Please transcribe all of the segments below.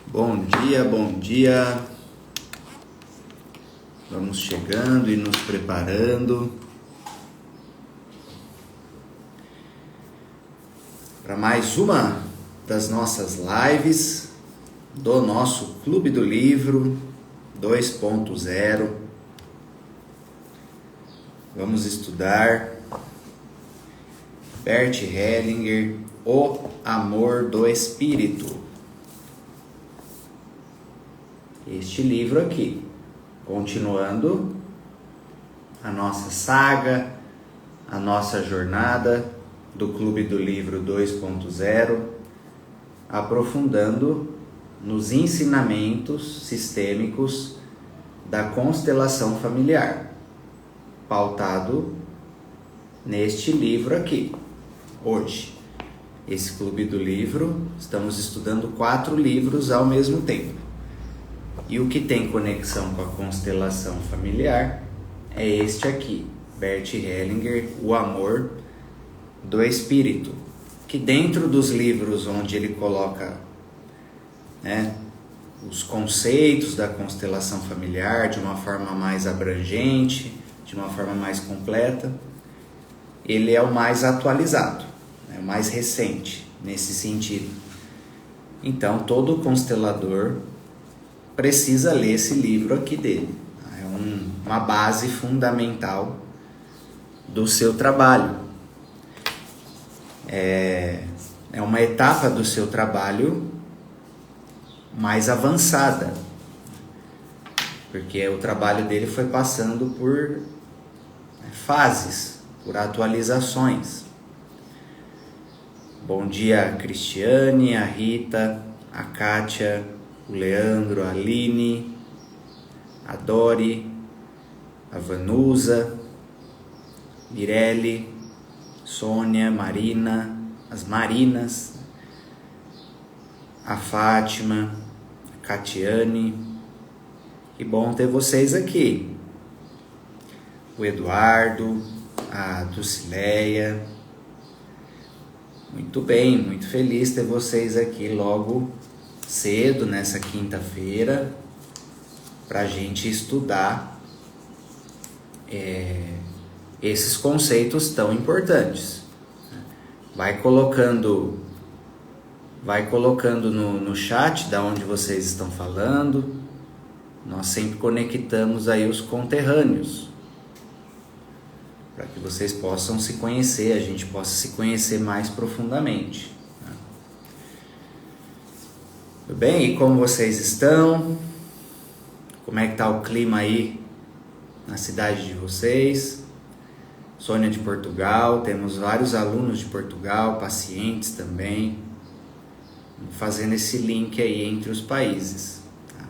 Bom dia, bom dia. Vamos chegando e nos preparando para mais uma das nossas lives do nosso Clube do Livro 2.0. Vamos estudar Bert Hellinger, O Amor do Espírito. Este livro aqui, continuando a nossa saga, a nossa jornada do Clube do Livro 2.0, aprofundando nos ensinamentos sistêmicos da constelação familiar, pautado neste livro aqui, hoje. Esse Clube do Livro, estamos estudando 4 livros ao mesmo tempo. E o que tem conexão com a constelação familiar é este aqui, Bert Hellinger, O Amor do Espírito, que dentro dos livros onde ele coloca, os conceitos da constelação familiar de uma forma mais abrangente, de uma forma mais completa, ele é o mais atualizado, o mais recente nesse sentido. Então, todo constelador precisa ler esse livro aqui dele. É uma base fundamental do seu trabalho. É uma etapa do seu trabalho mais avançada, porque o trabalho dele foi passando por fases, por atualizações. Bom dia, a Cristiane, a Rita, a Kátia, o Leandro, a Aline, a Dori, a Vanusa, Mirelle, Sônia, Marina, as Marinas, a Fátima, a Catiane. Que bom ter vocês aqui. O Eduardo, a Dulcileia. Muito bem, muito feliz ter vocês aqui logo cedo nessa quinta-feira para a gente estudar esses conceitos tão importantes. Vai colocando no chat da onde vocês estão falando. Nós sempre conectamos aí os conterrâneos para que vocês possam se conhecer, a gente possa se conhecer mais profundamente. Tudo bem? E como vocês estão? Como é que está o clima aí na cidade de vocês? Sônia de Portugal, temos vários alunos de Portugal, pacientes também, fazendo esse link aí entre os países. Tá?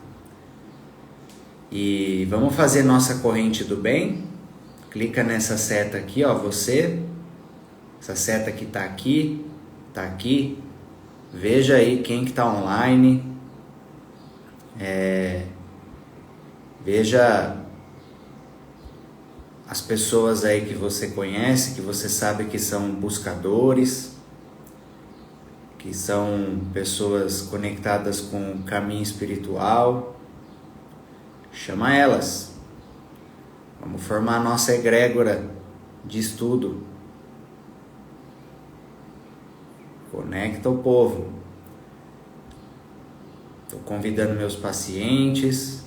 E vamos fazer nossa corrente do bem? Clica nessa seta aqui, ó, você, essa seta que tá aqui, veja aí quem que tá online, veja as pessoas aí que você conhece, que você sabe que são buscadores, que são pessoas conectadas com o caminho espiritual. Chama elas. Vamos formar a nossa egrégora de estudo. Conecta o povo. Estou convidando meus pacientes,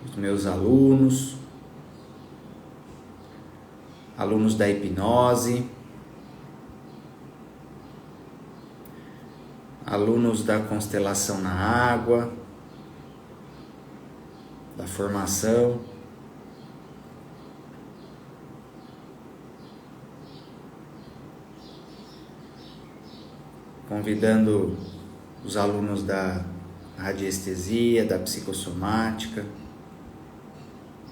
os meus alunos, alunos da hipnose, alunos da constelação na água, da formação. Convidando os alunos da radiestesia, da psicossomática.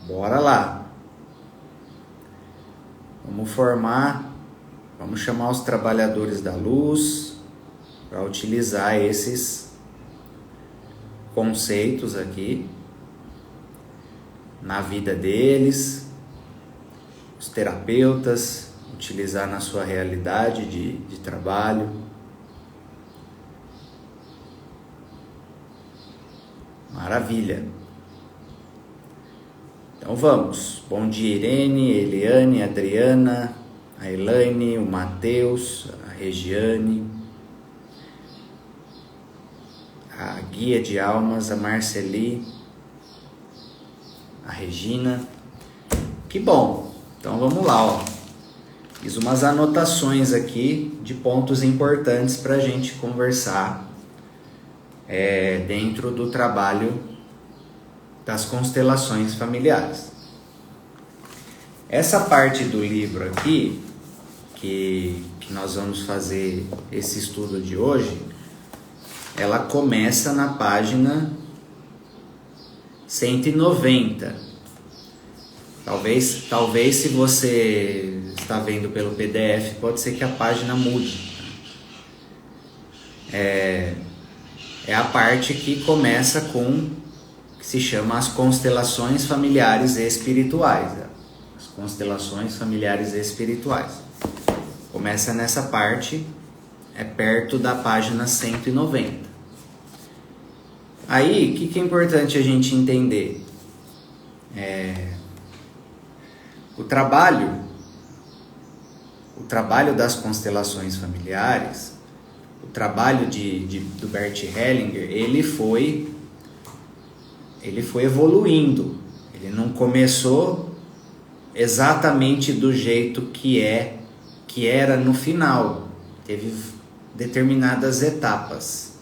Bora lá! Vamos chamar os trabalhadores da luz para utilizar esses conceitos aqui na vida deles, os terapeutas utilizar na sua realidade de trabalho. Maravilha. Então vamos. Bom dia, Irene, Eliane, Adriana, a Elaine, o Matheus, a Regiane, a Guia de Almas, a Marceli, a Regina. Que bom. Então vamos lá, ó. Fiz umas anotações aqui de pontos importantes para a gente conversar dentro do trabalho das constelações familiares. Essa parte do livro aqui, que nós vamos fazer esse estudo de hoje, ela começa na página 190. Talvez se você está vendo pelo PDF, pode ser que a página mude. É a parte que começa com, que se chama as constelações familiares espirituais. As constelações familiares espirituais. Começa nessa parte, perto da página 190. Aí, o que é importante a gente entender? O trabalho das constelações familiares, o trabalho do Bert Hellinger, ele foi evoluindo. Ele não começou exatamente do jeito que era no final. Teve determinadas etapas.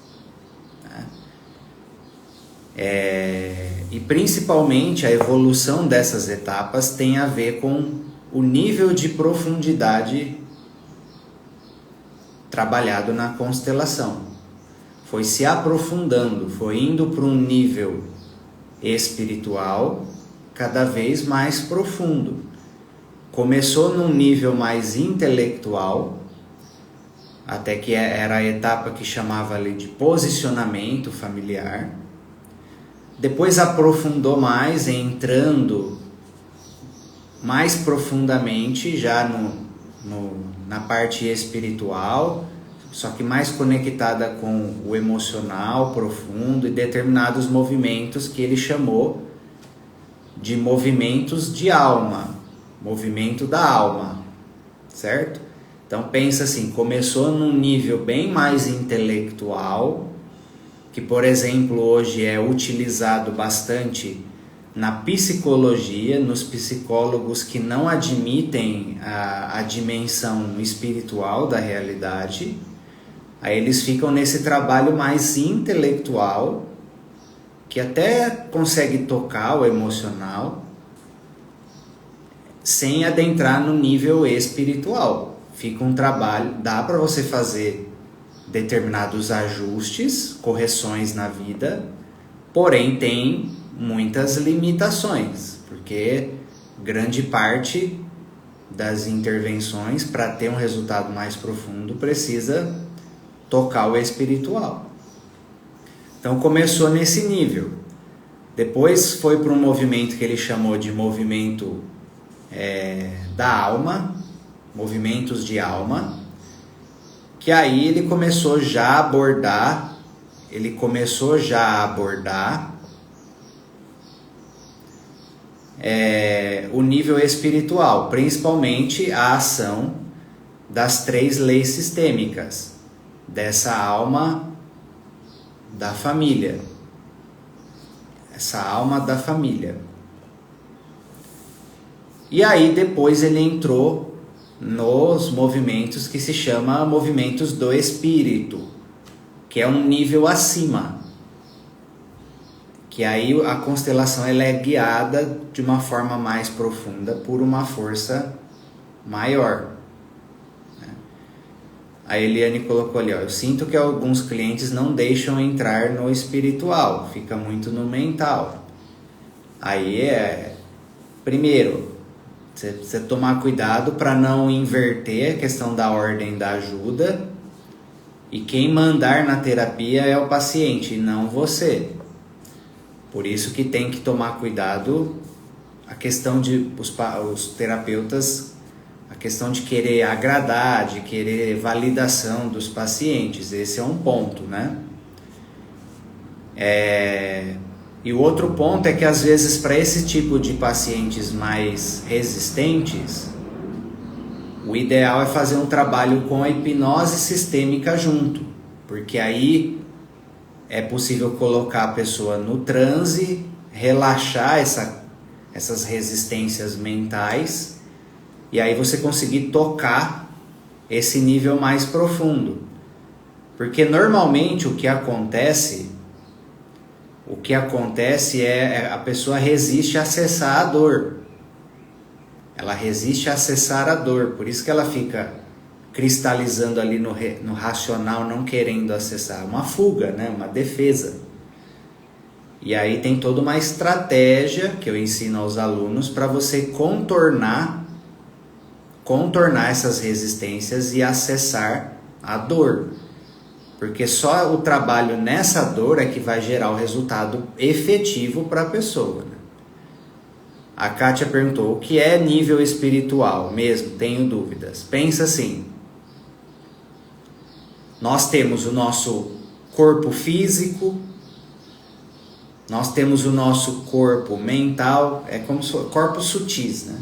E principalmente a evolução dessas etapas tem a ver com o nível de profundidade trabalhado na constelação. Foi se aprofundando, foi indo para um nível espiritual cada vez mais profundo. Começou num nível mais intelectual, até que era a etapa que chamava ali de posicionamento familiar. Depois aprofundou mais, entrando mais profundamente já na parte espiritual, só que mais conectada com o emocional profundo e determinados movimentos que ele chamou de movimentos de alma, movimento da alma, certo? Então pensa assim, começou num nível bem mais intelectual, que, por exemplo, hoje é utilizado bastante na psicologia, nos psicólogos que não admitem a dimensão espiritual da realidade. Aí eles ficam nesse trabalho mais intelectual, que até consegue tocar o emocional, sem adentrar no nível espiritual. Fica um trabalho, dá para você fazer determinados ajustes, correções na vida, porém tem muitas limitações, porque grande parte das intervenções, para ter um resultado mais profundo, precisa tocar o espiritual. Então começou nesse nível. Depois foi para um movimento que ele chamou de movimento da alma, movimentos de alma, que aí ele começou já a abordar o nível espiritual, principalmente a ação das 3 leis sistêmicas, dessa alma da família. Essa alma da família. E aí depois ele entrou nos movimentos que se chama movimentos do espírito, que é um nível acima, que aí a constelação ela é guiada de uma forma mais profunda por uma força maior. A Eliane colocou ali, ó, eu sinto que alguns clientes não deixam entrar no espiritual, fica muito no mental. Aí primeiro, você precisa tomar cuidado para não inverter a questão da ordem da ajuda, e quem mandar na terapia é o paciente e não você. Por isso que tem que tomar cuidado a questão de os terapeutas, a questão de querer agradar, de querer validação dos pacientes. Esse é um ponto, né? E o outro ponto é que às vezes para esse tipo de pacientes mais resistentes, o ideal é fazer um trabalho com a hipnose sistêmica junto, porque aí é possível colocar a pessoa no transe, relaxar essas resistências mentais, e aí você conseguir tocar esse nível mais profundo. Porque normalmente o que acontece é a pessoa resiste a acessar a dor. Ela resiste a acessar a dor, por isso que ela fica cristalizando ali no racional, não querendo acessar. Uma fuga, né? Uma defesa. E aí tem toda uma estratégia que eu ensino aos alunos para você contornar essas resistências e acessar a dor. Porque só o trabalho nessa dor é que vai gerar o resultado efetivo para a pessoa, né? A Kátia perguntou, o que é nível espiritual? Mesmo, tenho dúvidas. Pensa assim, nós temos o nosso corpo físico, nós temos o nosso corpo mental, é como se fosse corpos sutis, né?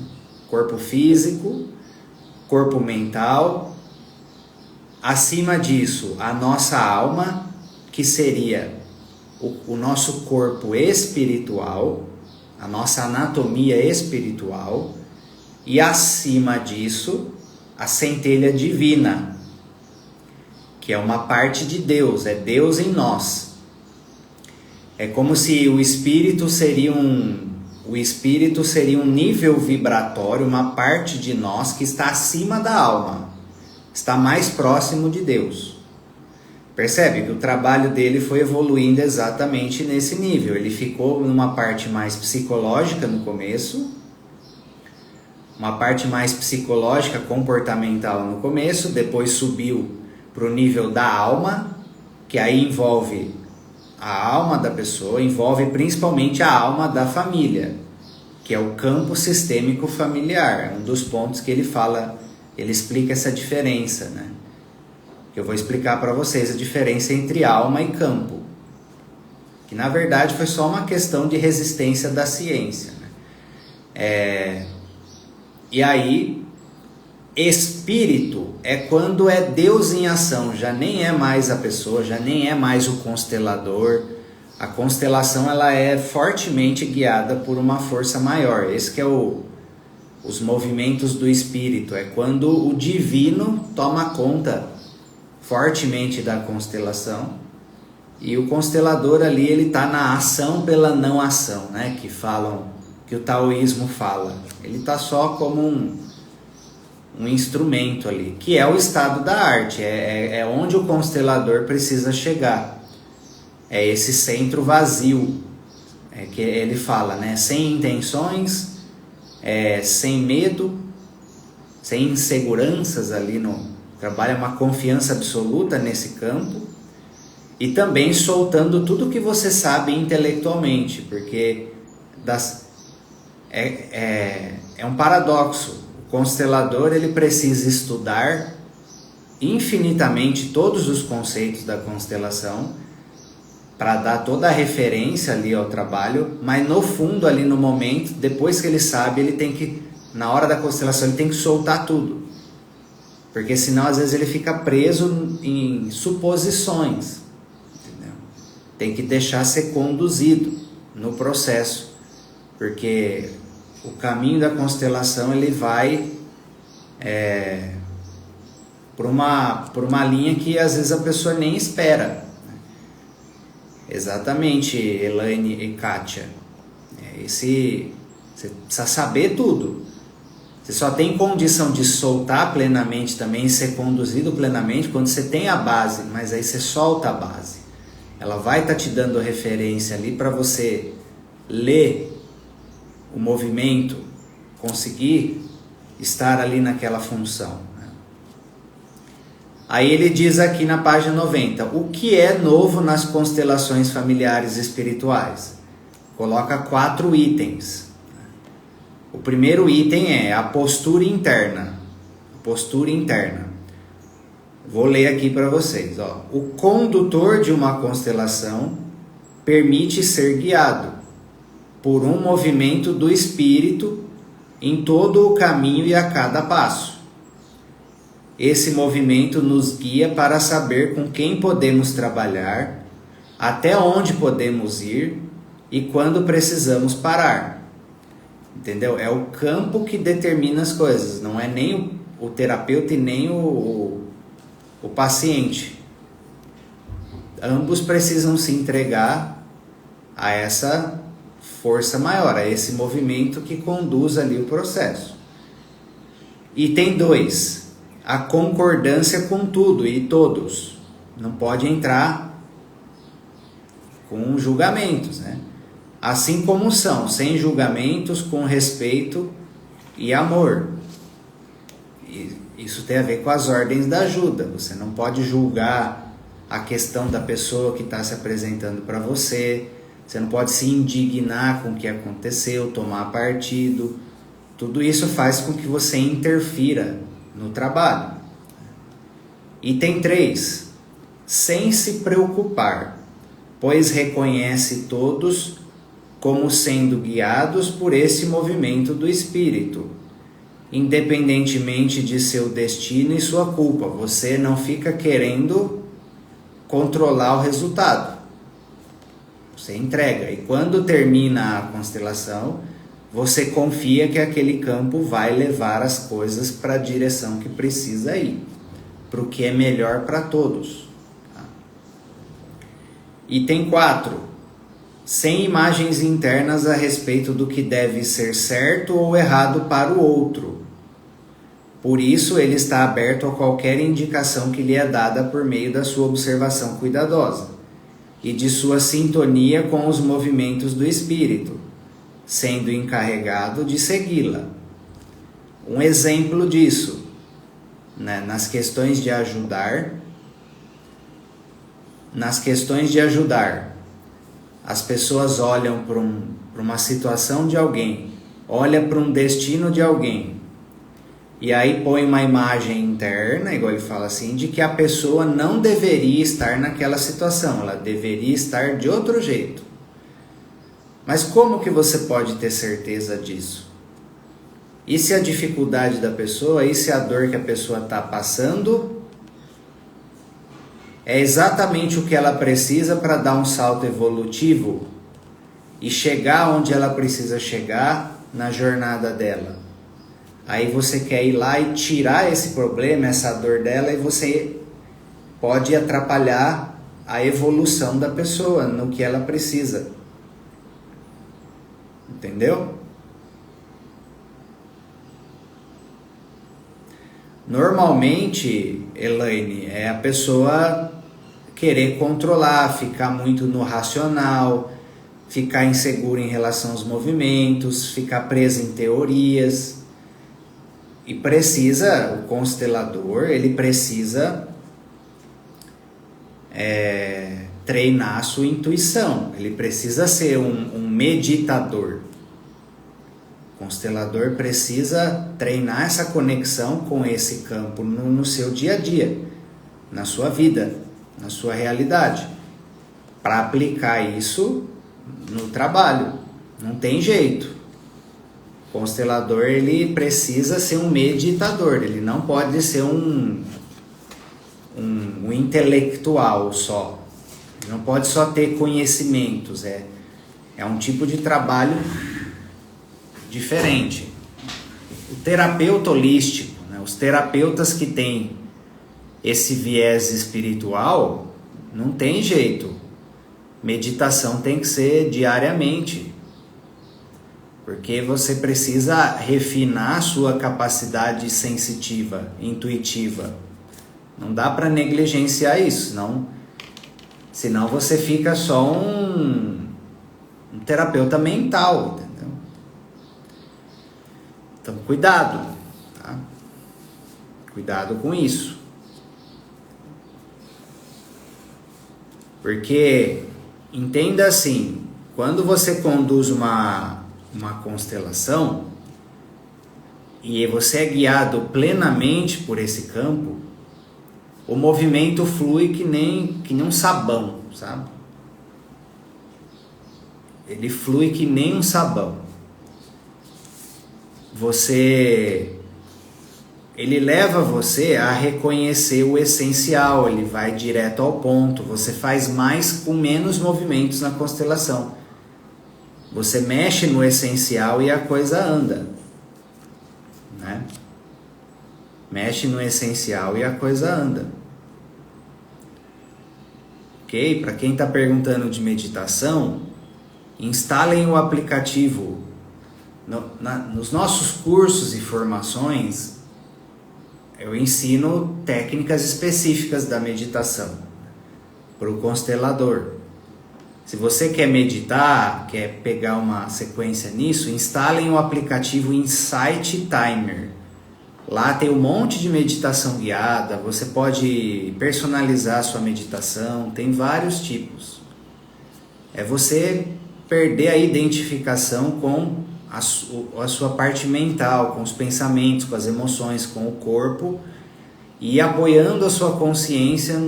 Corpo físico, corpo mental, acima disso, a nossa alma, que seria o nosso corpo espiritual, a nossa anatomia espiritual, e acima disso, a centelha divina, que é uma parte de Deus, é Deus em nós. É como se o espírito seria um nível vibratório, uma parte de nós que está acima da alma, está mais próximo de Deus. Percebe que o trabalho dele foi evoluindo exatamente nesse nível. Ele ficou numa parte mais psicológica no começo, uma parte mais psicológica, comportamental no começo, depois subiu para o nível da alma, que aí envolve a alma da pessoa, envolve principalmente a alma da família, que é o campo sistêmico familiar. É um dos pontos que ele fala, ele explica essa diferença, né? Eu vou explicar para vocês a diferença entre alma e campo, que na verdade foi só uma questão de resistência da ciência, né? E aí, espírito é quando é Deus em ação, já nem é mais a pessoa, já nem é mais o constelador. A constelação ela é fortemente guiada por uma força maior. Esse que é os movimentos do espírito, é quando o divino toma conta fortemente da constelação, e o constelador ali ele está na ação pela não ação, né? Que o taoísmo fala. Ele está só como um instrumento ali, que é o estado da arte, é onde o constelador precisa chegar, é esse centro vazio, que ele fala, né? Sem intenções, sem medo, sem inseguranças ali trabalha uma confiança absoluta nesse campo, e também soltando tudo que você sabe intelectualmente, porque é um paradoxo. O constelador ele precisa estudar infinitamente todos os conceitos da constelação para dar toda a referência ali ao trabalho, mas no fundo ali no momento, depois que ele sabe, ele tem que, na hora da constelação, ele tem que soltar tudo. Porque senão às vezes ele fica preso em suposições, entendeu? Tem que deixar ser conduzido no processo, porque o caminho da constelação ele vai por uma linha que às vezes a pessoa nem espera, né? Exatamente, Elaine e Kátia. Você precisa saber tudo. Você só tem condição de soltar plenamente também, ser conduzido plenamente quando você tem a base, mas aí você solta a base. Ela vai estar te dando referência ali para você ler o movimento, conseguir estar ali naquela função, né? Aí ele diz aqui na página 90, o que é novo nas constelações familiares espirituais? Coloca 4 itens. O primeiro item é a postura interna. Postura interna. Vou ler aqui para vocês. O condutor de uma constelação permite ser guiado por um movimento do espírito em todo o caminho e a cada passo. Esse movimento nos guia para saber com quem podemos trabalhar, até onde podemos ir e quando precisamos parar. Entendeu? É o campo que determina as coisas, não é nem o terapeuta e nem o paciente. Ambos precisam se entregar a essa força maior, a esse movimento que conduz ali o processo. Item 2, a concordância com tudo e todos. Não pode entrar com julgamentos, né? Assim como são, sem julgamentos, com respeito e amor. Isso tem a ver com as ordens da ajuda. Você não pode julgar a questão da pessoa que está se apresentando para você. Você não pode se indignar com o que aconteceu, tomar partido. Tudo isso faz com que você interfira no trabalho. Item 3. Sem se preocupar, pois reconhece todos como sendo guiados por esse movimento do espírito, independentemente de seu destino e sua culpa. Você não fica querendo controlar o resultado. Você entrega. E quando termina a constelação, você confia que aquele campo vai levar as coisas para a direção que precisa ir, para o que é melhor para todos. Tá? Item 4. Sem imagens internas a respeito do que deve ser certo ou errado para o outro. Por isso, ele está aberto a qualquer indicação que lhe é dada por meio da sua observação cuidadosa e de sua sintonia com os movimentos do espírito, sendo encarregado de segui-la. Um exemplo disso, né, nas questões de ajudar, as pessoas olham para uma situação de alguém, olham para um destino de alguém, e aí põe uma imagem interna, igual ele fala assim, de que a pessoa não deveria estar naquela situação, ela deveria estar de outro jeito. Mas como que você pode ter certeza disso? E se a dificuldade da pessoa, e se a dor que a pessoa está passando é exatamente o que ela precisa para dar um salto evolutivo e chegar onde ela precisa chegar na jornada dela? Aí você quer ir lá e tirar esse problema, essa dor dela, e você pode atrapalhar a evolução da pessoa no que ela precisa. Entendeu? Normalmente, Elaine, é a pessoa querer controlar, ficar muito no racional, ficar insegura em relação aos movimentos, ficar presa em teorias. E precisa, o constelador, ele precisa treinar a sua intuição. Ele precisa ser um meditador. O constelador precisa treinar essa conexão com esse campo no seu dia a dia, na sua vida, na sua realidade, para aplicar isso no trabalho. Não tem jeito. O constelador, ele precisa ser um meditador, ele não pode ser um intelectual só. Ele não pode só ter conhecimentos, é um tipo de trabalho diferente. O terapeuta holístico, né, os terapeutas que têm esse viés espiritual, não tem jeito. Meditação tem que ser diariamente, porque você precisa refinar a sua capacidade sensitiva, intuitiva. Não dá para negligenciar isso, senão você fica só um terapeuta mental, entendeu? Então, cuidado, tá? Cuidado com isso. Porque, entenda assim, quando você conduz uma constelação e você é guiado plenamente por esse campo, o movimento flui que nem um sabão, sabe? ele flui que nem um sabão. Ele leva você a reconhecer o essencial, ele vai direto ao ponto, você faz mais com menos movimentos na constelação. Você mexe no essencial e a coisa anda, né? Mexe no essencial e a coisa anda. Ok? Para quem está perguntando de meditação, instalem o aplicativo. Nos nossos cursos e formações, eu ensino técnicas específicas da meditação para o constelador. Se você quer meditar, quer pegar uma sequência nisso, instalem o aplicativo Insight Timer. Lá tem um monte de meditação guiada, você pode personalizar a sua meditação, tem vários tipos. É você perder a identificação com a sua parte mental, com os pensamentos, com as emoções, com o corpo, e apoiando a sua consciência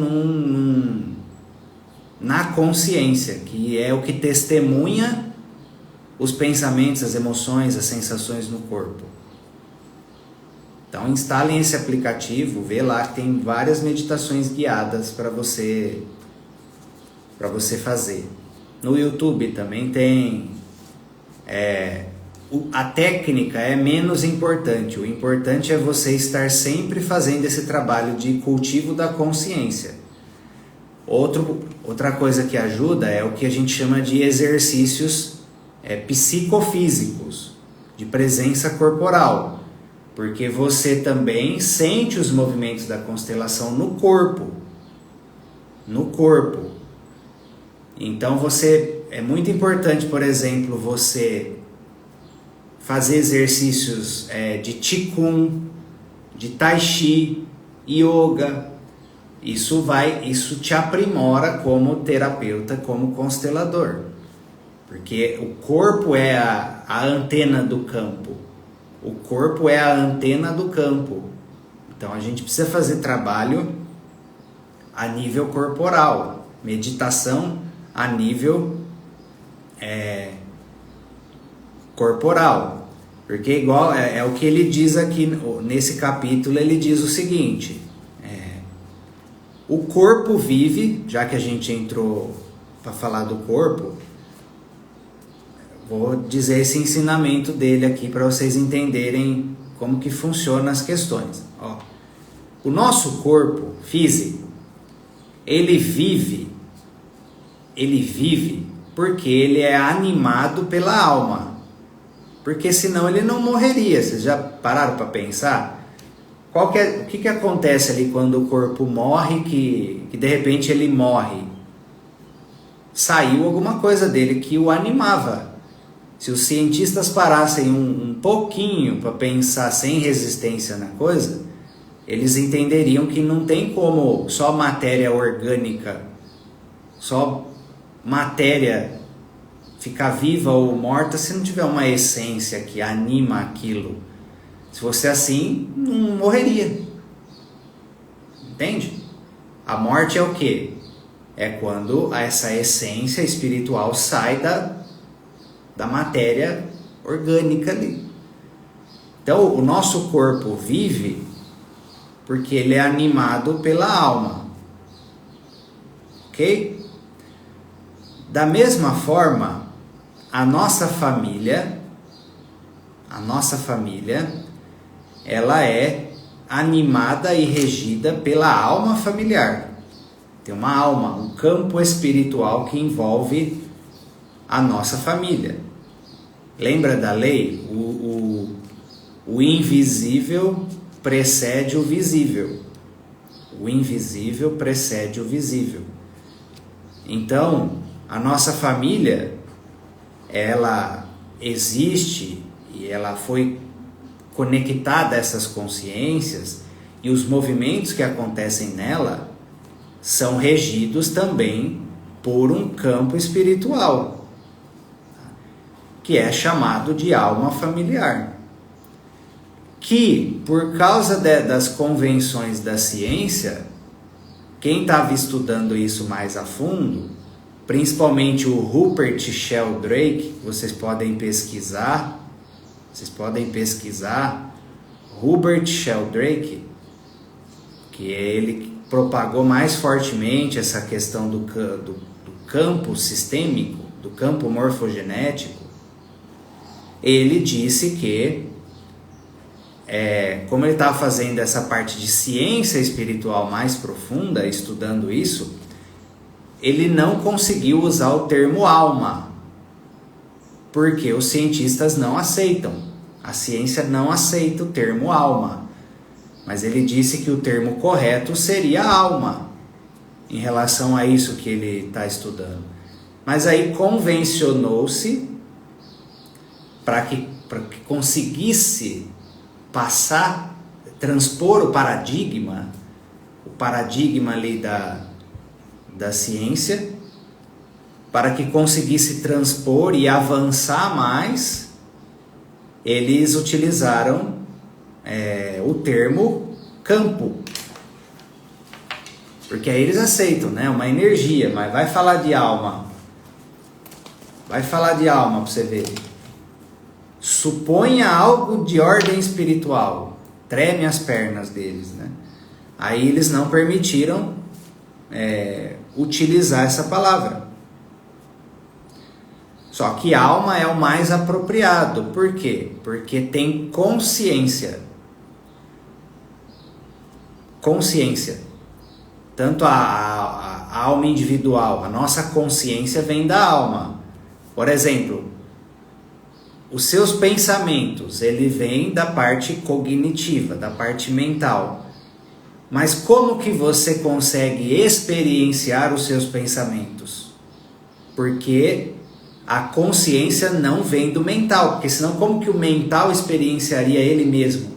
na consciência, que é o que testemunha os pensamentos, as emoções, as sensações no corpo. Então instalem esse aplicativo, vê lá que tem várias meditações guiadas para você fazer. No YouTube também tem. A técnica é menos importante, o importante é você estar sempre fazendo esse trabalho de cultivo da consciência. Outra coisa que ajuda é o que a gente chama de exercícios psicofísicos, de presença corporal, porque você também sente os movimentos da constelação no corpo. Então é muito importante, por exemplo, você fazer exercícios de Qigong, de Tai Chi, Yoga. Isso te aprimora como terapeuta, como constelador. Porque o corpo é a antena do campo. O corpo é a antena do campo. Então a gente precisa fazer trabalho a nível corporal. Meditação a nível corporal. Porque igual é o que ele diz aqui nesse capítulo, ele diz o seguinte: o corpo vive, já que a gente entrou para falar do corpo, vou dizer esse ensinamento dele aqui para vocês entenderem como que funciona as questões. O nosso corpo físico, ele vive porque ele é animado pela alma. Porque senão ele não morreria. Vocês já pararam para pensar? O que acontece ali quando o corpo morre, que de repente ele morre? Saiu alguma coisa dele que o animava. Se os cientistas parassem um pouquinho para pensar sem resistência na coisa, eles entenderiam que não tem como só matéria orgânica, só matéria ficar viva ou morta se não tiver uma essência que anima aquilo. Se fosse assim, não morreria. Entende? A morte é o quê? É quando essa essência espiritual sai da matéria orgânica ali. Então, o nosso corpo vive porque ele é animado pela alma. Ok? Da mesma forma, a nossa família, ela é animada e regida pela alma familiar. Tem uma alma, um campo espiritual que envolve a nossa família. Lembra da lei? O invisível precede o visível. O invisível precede o visível. Então, a nossa família, ela existe e ela foi conectada a essas consciências, e os movimentos que acontecem nela são regidos também por um campo espiritual, que é chamado de alma familiar, que por causa das convenções da ciência, quem estava estudando isso mais a fundo principalmente o Rupert Sheldrake, vocês podem pesquisar, Rupert Sheldrake, que ele propagou mais fortemente essa questão do campo sistêmico, do campo morfogenético. Ele disse que, como ele estava fazendo essa parte de ciência espiritual mais profunda, estudando isso, ele não conseguiu usar o termo alma, porque os cientistas não aceitam, a ciência não aceita o termo alma, mas ele disse que o termo correto seria alma, em relação a isso que ele está estudando. Mas aí convencionou-se para que conseguisse passar, transpor o paradigma ali da ciência, para que conseguisse transpor e avançar mais, eles utilizaram o termo campo. Porque aí eles aceitam, né? Uma energia, mas vai falar de alma. Vai falar de alma para você ver. Suponha algo de ordem espiritual. Treme as pernas deles, né? Aí eles não permitiram utilizar essa palavra. Só que alma é o mais apropriado. Por quê? Porque tem consciência. Consciência. Tanto a alma individual, a nossa consciência vem da alma. Por exemplo, os seus pensamentos, ele vem da parte cognitiva, da parte mental. Mas como que você consegue experienciar os seus pensamentos? Porque a consciência não vem do mental, porque senão como que o mental experienciaria ele mesmo?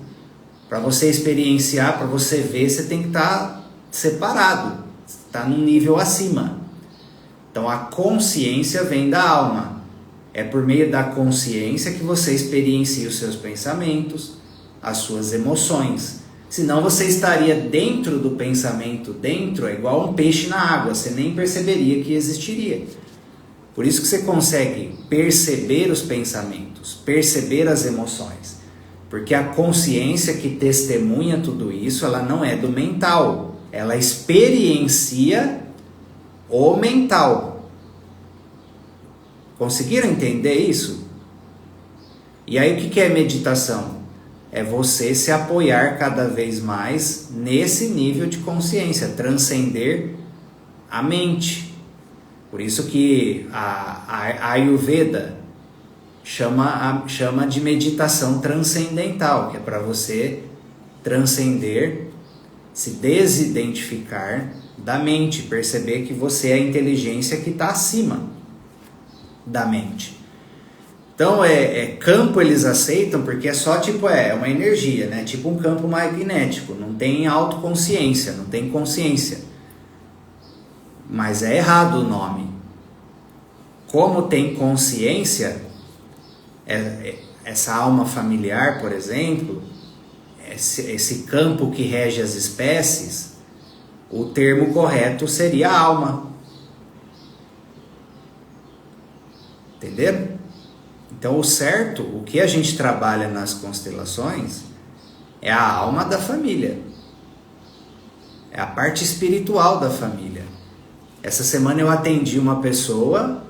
Para você experienciar, para você ver, você tem que estar separado, está num nível acima. Então a consciência vem da alma. É por meio da consciência que você experiencia os seus pensamentos, as suas emoções. Senão você estaria dentro do pensamento, é igual um peixe na água, você nem perceberia que existiria. Por isso que você consegue perceber os pensamentos, perceber as emoções. Porque a consciência que testemunha tudo isso, ela não é do mental. Ela experiencia o mental. Conseguiram entender isso? E aí o que é meditação? É você se apoiar cada vez mais nesse nível de consciência, transcender a mente. Por isso que a Ayurveda chama de meditação transcendental, que é para você transcender, se desidentificar da mente, perceber que você é a inteligência que está acima da mente. Então, campo eles aceitam porque é só é uma energia, né? Tipo um campo magnético, não tem autoconsciência, não tem consciência. Mas é errado o nome. Como tem consciência, essa alma familiar, por exemplo, esse campo que rege as espécies, o termo correto seria alma. Entenderam? Então o certo, o que a gente trabalha nas constelações, é a alma da família. É a parte espiritual da família. Essa semana eu atendi uma pessoa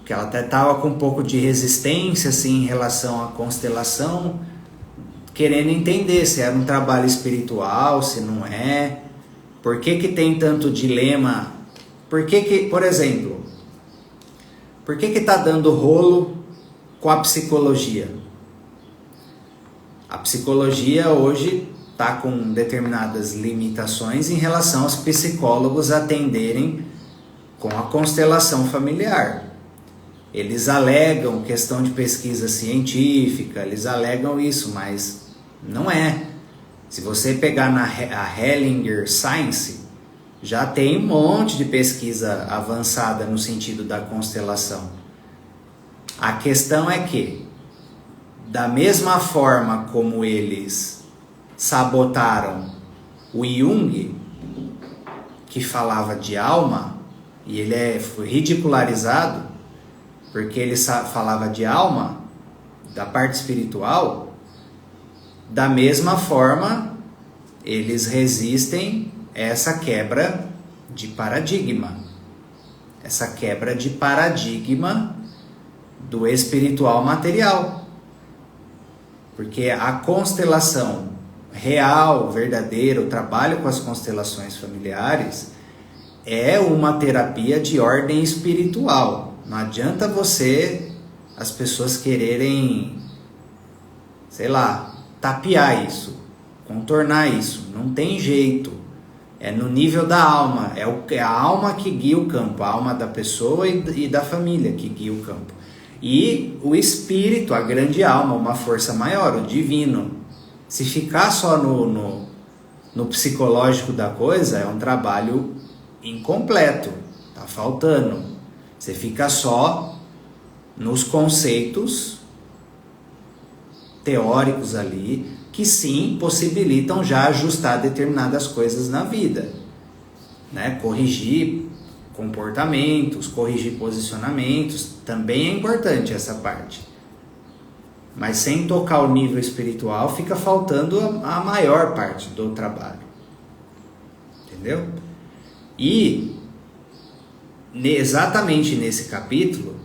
que ela até estava com um pouco de resistência assim, em relação à constelação, querendo entender se era um trabalho espiritual, se não é, por que tem tanto dilema, por exemplo, por que está dando rolo com a psicologia? A psicologia hoje está com determinadas limitações em relação aos psicólogos atenderem com a constelação familiar. Eles alegam questão de pesquisa científica, eles alegam isso, mas não é. Se você pegar a Hellinger Science, já tem um monte de pesquisa avançada no sentido da constelação. A questão é que, da mesma forma como eles sabotaram o Jung, que falava de alma, e ele foi ridicularizado, porque ele falava de alma, da parte espiritual, da mesma forma, eles resistem essa quebra de paradigma. Essa quebra de paradigma do espiritual material. Porque a constelação real, verdadeira, o trabalho com as constelações familiares é uma terapia de ordem espiritual. Não adianta as pessoas quererem, sei lá, tapear isso, contornar isso. Não tem jeito. É no nível da alma. É a alma que guia o campo. A alma da pessoa e da família que guia o campo. E o espírito, a grande alma, uma força maior, o divino. Se ficar só no psicológico da coisa, é um trabalho incompleto. Tá faltando. Você fica só nos conceitos teóricos ali, que sim, possibilitam já ajustar determinadas coisas na vida, né? Corrigir comportamentos, corrigir posicionamentos, também é importante essa parte. Mas sem tocar o nível espiritual, fica faltando a maior parte do trabalho. Entendeu? E exatamente nesse capítulo,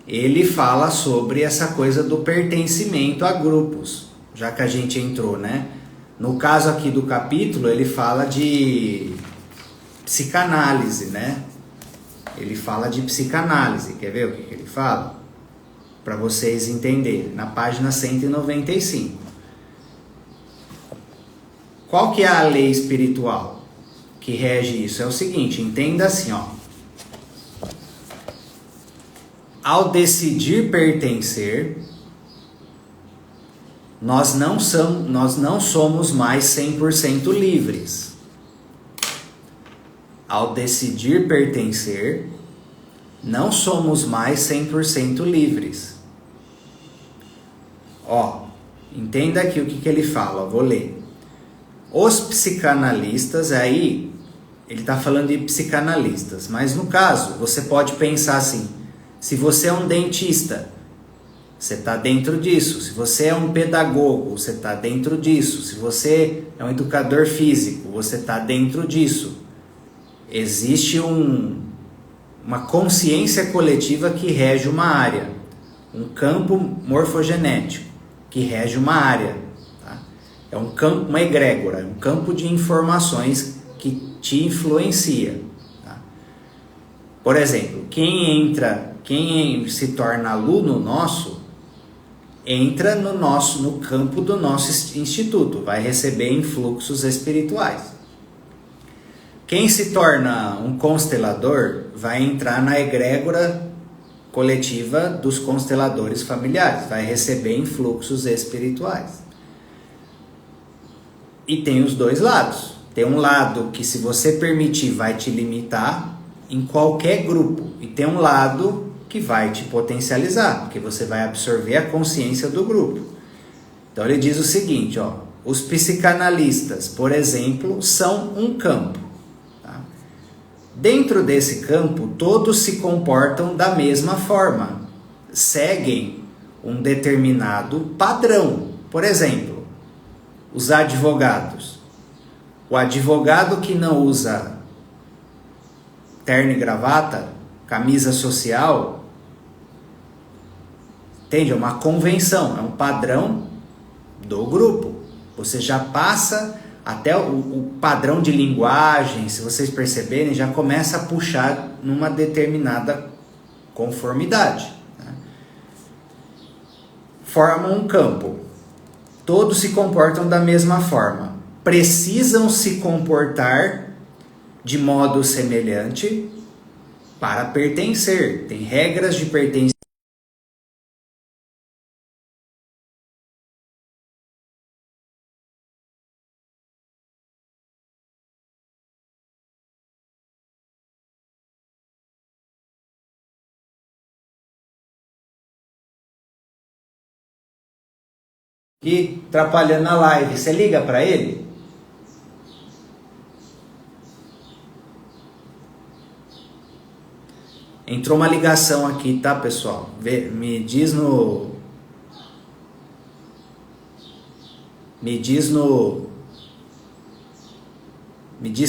ele fala sobre essa coisa do pertencimento a grupos, já que a gente entrou, né? No caso aqui do capítulo, ele fala de psicanálise, né? Ele fala de psicanálise. Quer ver o que ele fala? Para vocês entenderem. Na página 195. Qual que é a lei espiritual que rege isso? É o seguinte, entenda assim, ó. Ao decidir pertencer, nós não somos mais 100% livres. Ao decidir pertencer, não somos mais 100% livres. Ó, entenda aqui o que ele fala, vou ler. Os psicanalistas, aí, ele está falando de psicanalistas, mas no caso, você pode pensar assim, se você é um dentista, você está dentro disso. Se você é um pedagogo, você está dentro disso. Se você é um educador físico, você está dentro disso. Existe uma consciência coletiva que rege uma área, um campo morfogenético que rege uma área. Tá? É um campo, uma egrégora, um campo de informações que te influencia. Tá? Por exemplo, quem se torna aluno nosso, entra no campo do nosso instituto, vai receber influxos espirituais. Quem se torna um constelador vai entrar na egrégora coletiva dos consteladores familiares, vai receber influxos espirituais. E tem os dois lados. Tem um lado que, se você permitir, vai te limitar em qualquer grupo. E tem um lado que vai te potencializar, porque você vai absorver a consciência do grupo. Então ele diz o seguinte, ó, os psicanalistas, por exemplo, são um campo. Tá? Dentro desse campo, todos se comportam da mesma forma, seguem um determinado padrão. Por exemplo, os advogados. O advogado que não usa terno e gravata, camisa social, entende? É uma convenção, é um padrão do grupo. Você já passa até o padrão de linguagem, se vocês perceberem, já começa a puxar numa determinada conformidade. Né? Formam um campo. Todos se comportam da mesma forma. Precisam se comportar de modo semelhante para pertencer. Tem regras de pertencimento. Aqui, atrapalhando a live. Você liga para ele? Entrou uma ligação aqui, tá, pessoal? Me diz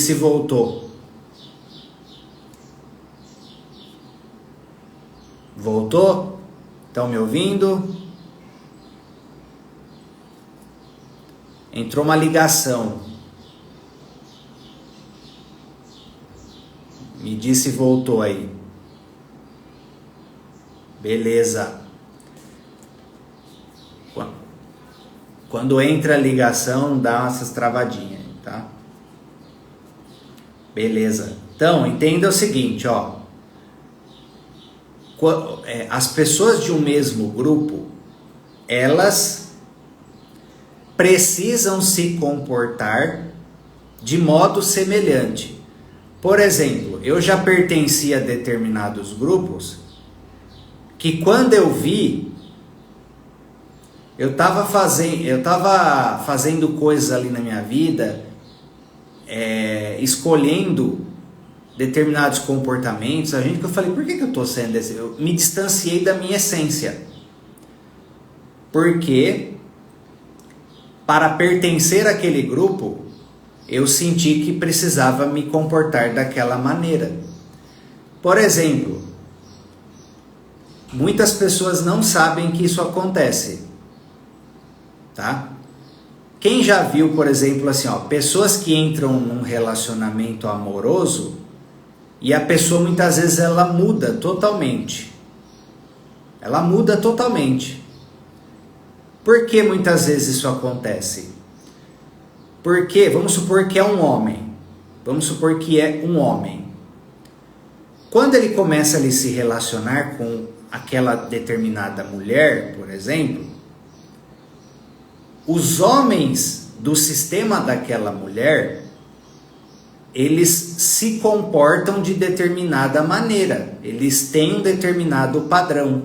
se voltou. Voltou? Estão me ouvindo? Entrou uma ligação. Me diz se voltou aí. Beleza. Quando entra a ligação, dá essas travadinhas, tá? Beleza. Então, entenda o seguinte, ó. As pessoas de um mesmo grupo, elas precisam se comportar de modo semelhante. Por exemplo, eu já pertencia a determinados grupos que quando eu vi, eu estava fazendo coisas ali na minha vida, escolhendo determinados comportamentos, que eu falei, por que eu estou sendo esse? Eu me distanciei da minha essência. Porque para pertencer àquele grupo, eu senti que precisava me comportar daquela maneira. Por exemplo, muitas pessoas não sabem que isso acontece, tá? Quem já viu, por exemplo, assim, ó, pessoas que entram num relacionamento amoroso e a pessoa muitas vezes ela muda totalmente. Ela muda totalmente. Por que muitas vezes isso acontece? Porque, vamos supor que é um homem. Vamos supor que é um homem. Quando ele começa a se relacionar com aquela determinada mulher, por exemplo, os homens do sistema daquela mulher, eles se comportam de determinada maneira. Eles têm um determinado padrão.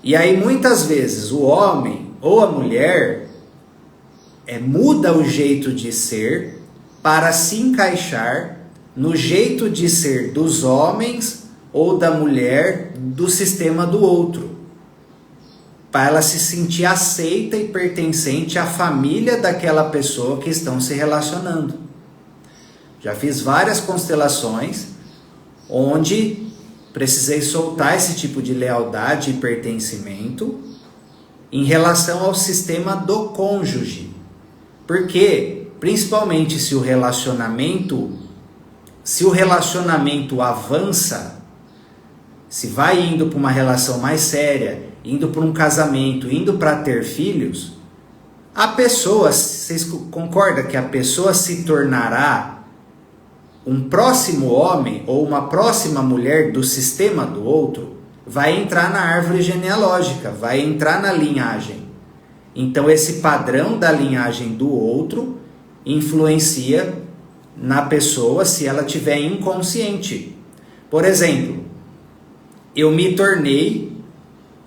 E aí muitas vezes o homem ou a mulher muda o jeito de ser para se encaixar no jeito de ser dos homens ou da mulher do sistema do outro, para ela se sentir aceita e pertencente à família daquela pessoa que estão se relacionando. Já fiz várias constelações onde precisei soltar esse tipo de lealdade e pertencimento em relação ao sistema do cônjuge. Porque, principalmente se o relacionamento avança, se vai indo para uma relação mais séria, indo para um casamento, indo para ter filhos, a pessoa, vocês concordam que a pessoa se tornará um próximo homem ou uma próxima mulher do sistema do outro? Vai entrar na árvore genealógica, vai entrar na linhagem. Então esse padrão da linhagem do outro influencia na pessoa se ela tiver inconsciente. Por exemplo, eu me tornei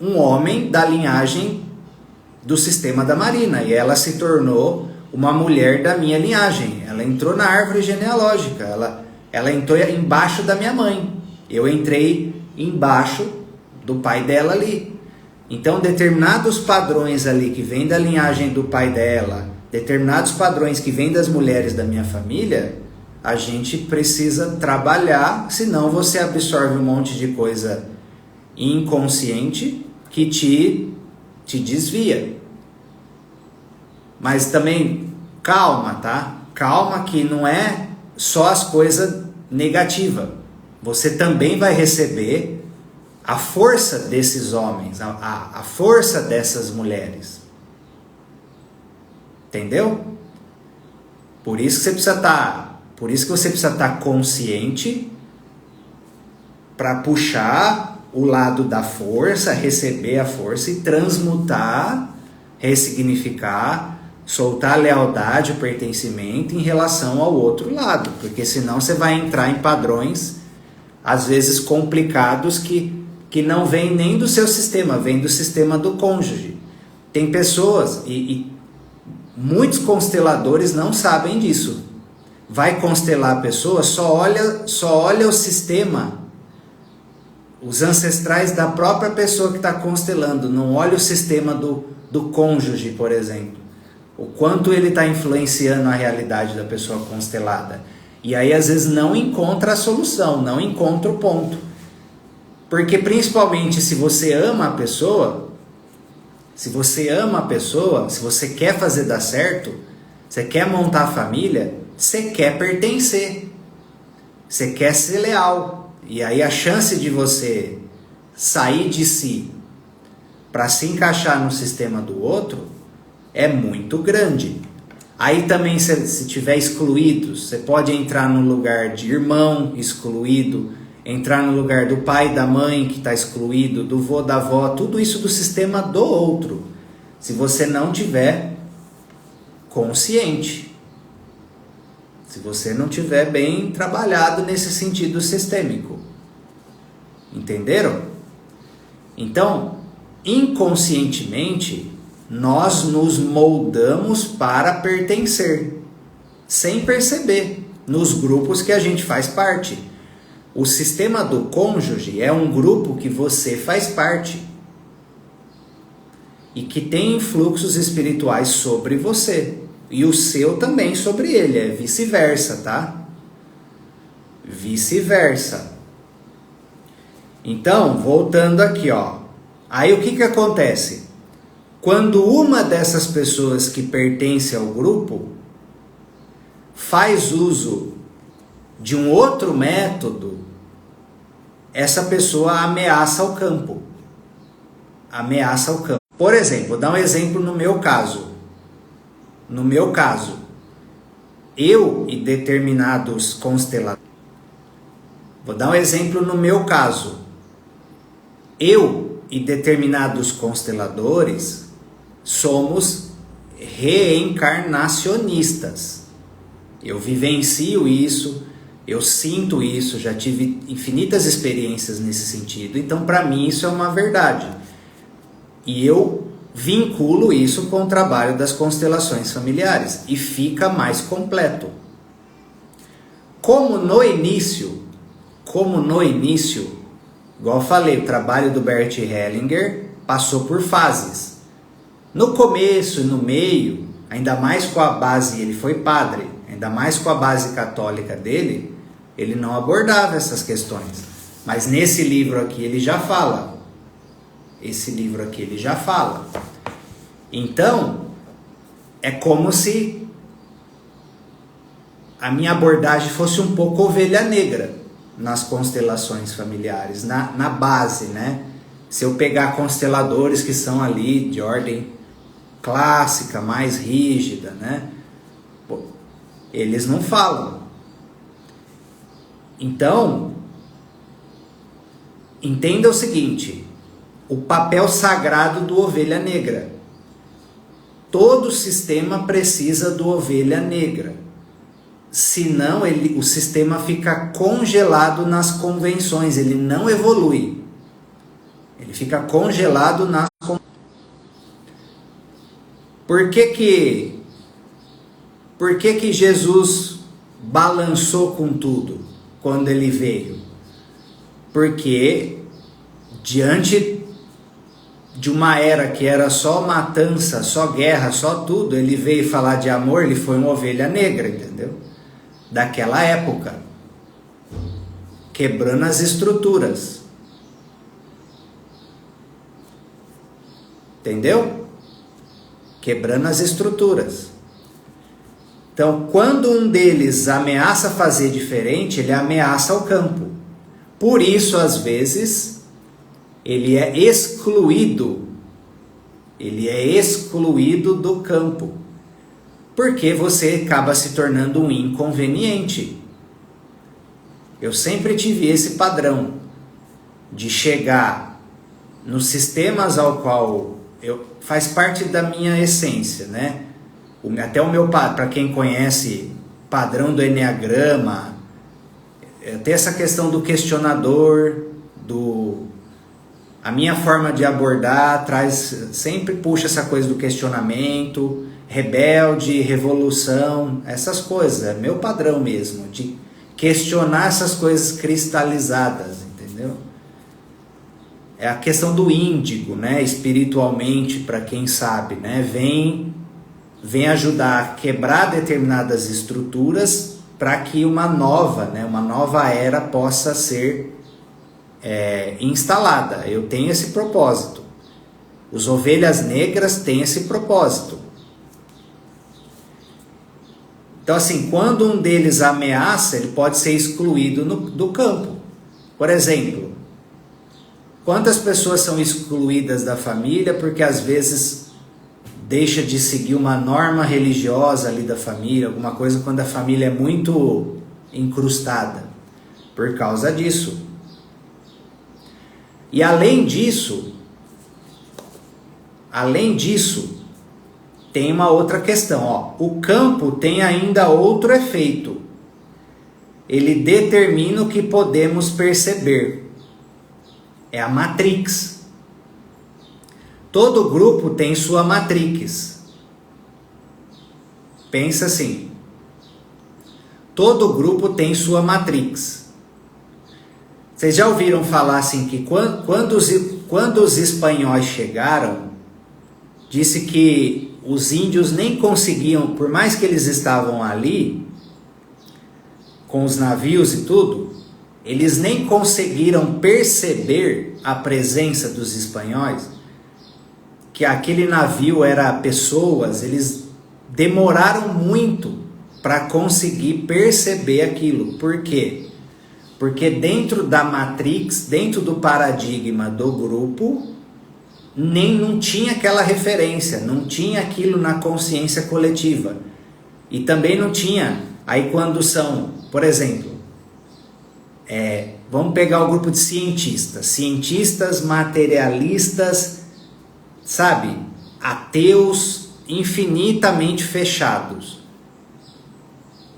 um homem da linhagem do sistema da Marina e ela se tornou uma mulher da minha linhagem. Ela entrou na árvore genealógica, ela entrou embaixo da minha mãe. Eu entrei embaixo do pai dela ali. Então, determinados padrões ali que vêm da linhagem do pai dela, determinados padrões que vêm das mulheres da minha família, a gente precisa trabalhar, senão você absorve um monte de coisa inconsciente que te desvia. Mas também, calma, tá? Calma que não é só as coisas negativas. Você também vai receber a força desses homens, a força dessas mulheres. Entendeu? Por isso que você precisa estar consciente para puxar o lado da força, receber a força e transmutar, ressignificar, soltar a lealdade, o pertencimento em relação ao outro lado, porque senão você vai entrar em padrões às vezes complicados que não vêm nem do seu sistema, vêm do sistema do cônjuge. Tem pessoas e muitos consteladores não sabem disso. Vai constelar a pessoa, só olha o sistema os ancestrais da própria pessoa que está constelando. Não olha o sistema do cônjuge, por exemplo. O quanto ele está influenciando a realidade da pessoa constelada. E aí, às vezes, não encontra a solução, não encontra o ponto. Porque, principalmente, se você ama a pessoa, se você quer fazer dar certo, você quer montar a família, você quer pertencer. Você quer ser leal. E aí a chance de você sair de si para se encaixar no sistema do outro é muito grande. Aí também, se tiver excluído, você pode entrar no lugar de irmão excluído, entrar no lugar do pai, da mãe que está excluído, do vô, da avó, tudo isso do sistema do outro. Se você não tiver consciente. Se você não tiver bem trabalhado nesse sentido sistêmico. Entenderam? Então, inconscientemente, nós nos moldamos para pertencer, sem perceber, nos grupos que a gente faz parte. O sistema do cônjuge é um grupo que você faz parte e que tem influxos espirituais sobre você. E o seu também sobre ele, é vice-versa, tá? Vice-versa. Então, voltando aqui, ó. Aí o que acontece? Quando uma dessas pessoas que pertence ao grupo faz uso de um outro método, essa pessoa ameaça o campo. Ameaça o campo. Por exemplo, vou dar um exemplo no meu caso. No meu caso, eu e determinados consteladores. Vou dar um exemplo no meu caso. Eu e determinados consteladores somos reencarnacionistas. Eu vivencio isso, eu sinto isso, já tive infinitas experiências nesse sentido. Então, para mim, isso é uma verdade. E eu vinculo isso com o trabalho das constelações familiares e fica mais completo. Como no início, igual eu falei, o trabalho do Bert Hellinger passou por fases. No começo e no meio, ainda mais com a base, ele foi padre, ainda mais com a base católica dele, ele não abordava essas questões. Mas nesse livro aqui ele já fala. Então, é como se a minha abordagem fosse um pouco ovelha negra nas constelações familiares, na base, né? Se eu pegar consteladores que são ali de ordem clássica, mais rígida, né? Pô, eles não falam. Então, entenda o seguinte: o papel sagrado do ovelha negra. Todo sistema precisa do ovelha negra. Senão o sistema fica congelado nas convenções, ele não evolui. Ele fica congelado nas convenções. Por que que Jesus balançou com tudo quando ele veio? Porque diante de uma era que era só matança, só guerra, só tudo, ele veio falar de amor, ele foi uma ovelha negra, entendeu? Daquela época, quebrando as estruturas. Entendeu? Quebrando as estruturas. Então, quando um deles ameaça fazer diferente, ele ameaça o campo. Por isso, às vezes, ele é excluído. Ele é excluído do campo. Porque você acaba se tornando um inconveniente. Eu sempre tive esse padrão de chegar nos sistemas ao qual faz parte da minha essência, né? Até o meu padrão, para quem conhece padrão do Eneagrama, tem essa questão do questionador, a minha forma de abordar sempre puxa essa coisa do questionamento, rebelde, revolução, essas coisas, é meu padrão mesmo, de questionar essas coisas cristalizadas, entendeu? é a questão do índigo, né? Espiritualmente, para quem sabe, né? Vem ajudar a quebrar determinadas estruturas para que uma nova era possa ser instalada. Eu tenho esse propósito. Os ovelhas negras têm esse propósito. Então, assim, quando um deles ameaça, ele pode ser excluído do campo. Por exemplo, quantas pessoas são excluídas da família porque às vezes deixa de seguir uma norma religiosa ali da família, alguma coisa, quando a família é muito incrustada, por causa disso. E além disso, tem uma outra questão, ó. O campo tem ainda outro efeito. Ele determina o que podemos perceber. É a matrix. Todo grupo tem sua matrix. Pensa assim. Todo grupo tem sua matrix. Vocês já ouviram falar assim que quando os espanhóis chegaram, disse que os índios nem conseguiam, por mais que eles estavam ali, com os navios e tudo, eles nem conseguiram perceber a presença dos espanhóis, que aquele navio era pessoas, eles demoraram muito para conseguir perceber aquilo. Por quê? Porque dentro da matrix, dentro do paradigma do grupo, não tinha aquela referência, não tinha aquilo na consciência coletiva. E também não tinha, aí quando são, por exemplo, vamos pegar o grupo de cientistas materialistas, sabe, ateus infinitamente fechados.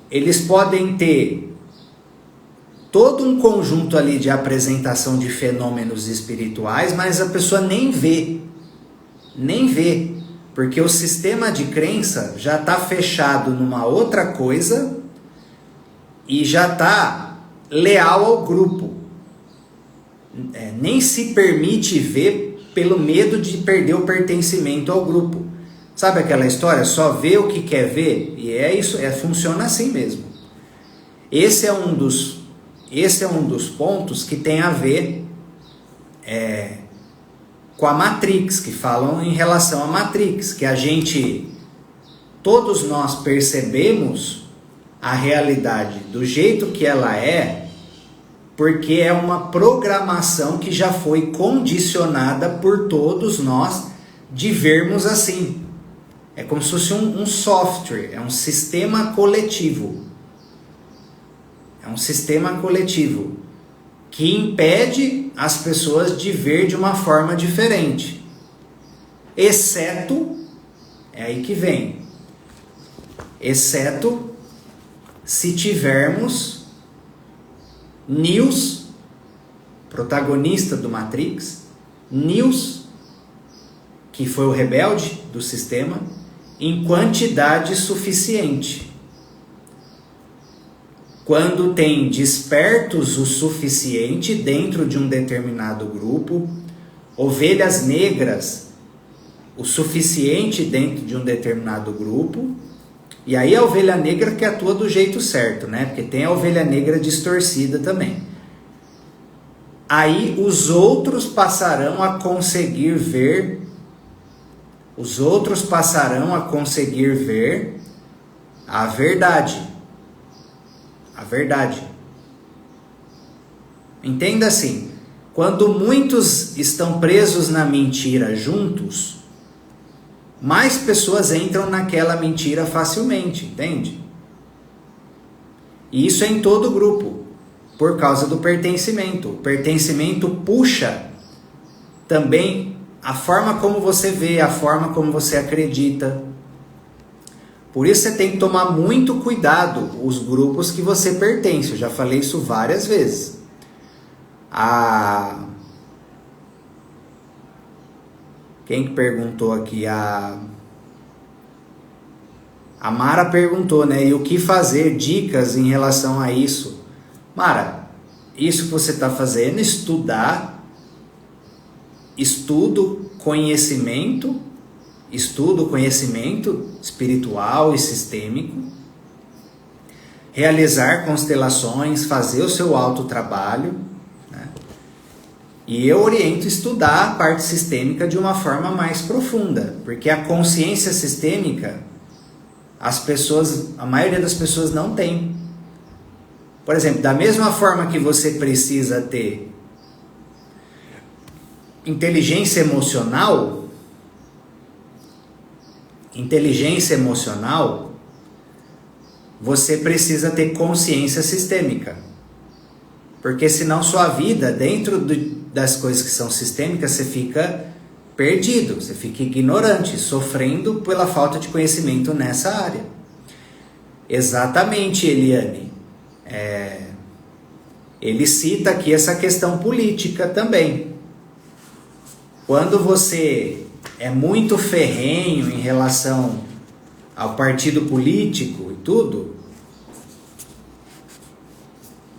Eles podem ter todo um conjunto ali de apresentação de fenômenos espirituais, mas a pessoa nem vê, porque o sistema de crença já está fechado numa outra coisa e já está leal ao grupo. Nem se permite ver pelo medo de perder o pertencimento ao grupo. Sabe aquela história? Só vê o que quer ver? E é isso, funciona assim mesmo. Esse é um dos pontos que tem a ver com a Matrix, que falam em relação à Matrix, que todos nós percebemos a realidade do jeito que ela é, porque é uma programação que já foi condicionada por todos nós de vermos assim. É como se fosse um software, é um sistema coletivo. É um sistema coletivo que impede as pessoas de ver de uma forma diferente. Exceto, é aí que vem, exceto se tivermos News, protagonista do Matrix, News, que foi o rebelde do sistema, em quantidade suficiente. Quando tem despertos o suficiente dentro de um determinado grupo, ovelhas negras o suficiente dentro de um determinado grupo, e aí a ovelha negra que atua do jeito certo, né? Porque tem a ovelha negra distorcida também. Aí os outros passarão a conseguir ver, a verdade. A verdade. Entenda assim, quando muitos estão presos na mentira juntos, mais pessoas entram naquela mentira facilmente, entende? E isso é em todo grupo, por causa do pertencimento. O pertencimento puxa também a forma como você vê, a forma como você acredita. Por isso você tem que tomar muito cuidado os grupos que você pertence. Eu já falei isso várias vezes. Quem que perguntou aqui? A Mara perguntou, né? E o que fazer? Dicas em relação a isso. Mara, isso que você está fazendo, estudar estudo, conhecimento espiritual e sistêmico, realizar constelações, fazer o seu autotrabalho, né? E eu oriento estudar a parte sistêmica de uma forma mais profunda, porque a consciência sistêmica, a maioria das pessoas não tem. Por exemplo, da mesma forma que você precisa ter inteligência emocional, você precisa ter consciência sistêmica. Porque senão sua vida, dentro das coisas que são sistêmicas, você fica perdido, você fica ignorante, sofrendo pela falta de conhecimento nessa área. Exatamente, Eliane. Ele cita aqui essa questão política também. Quando você é muito ferrenho em relação ao partido político e tudo,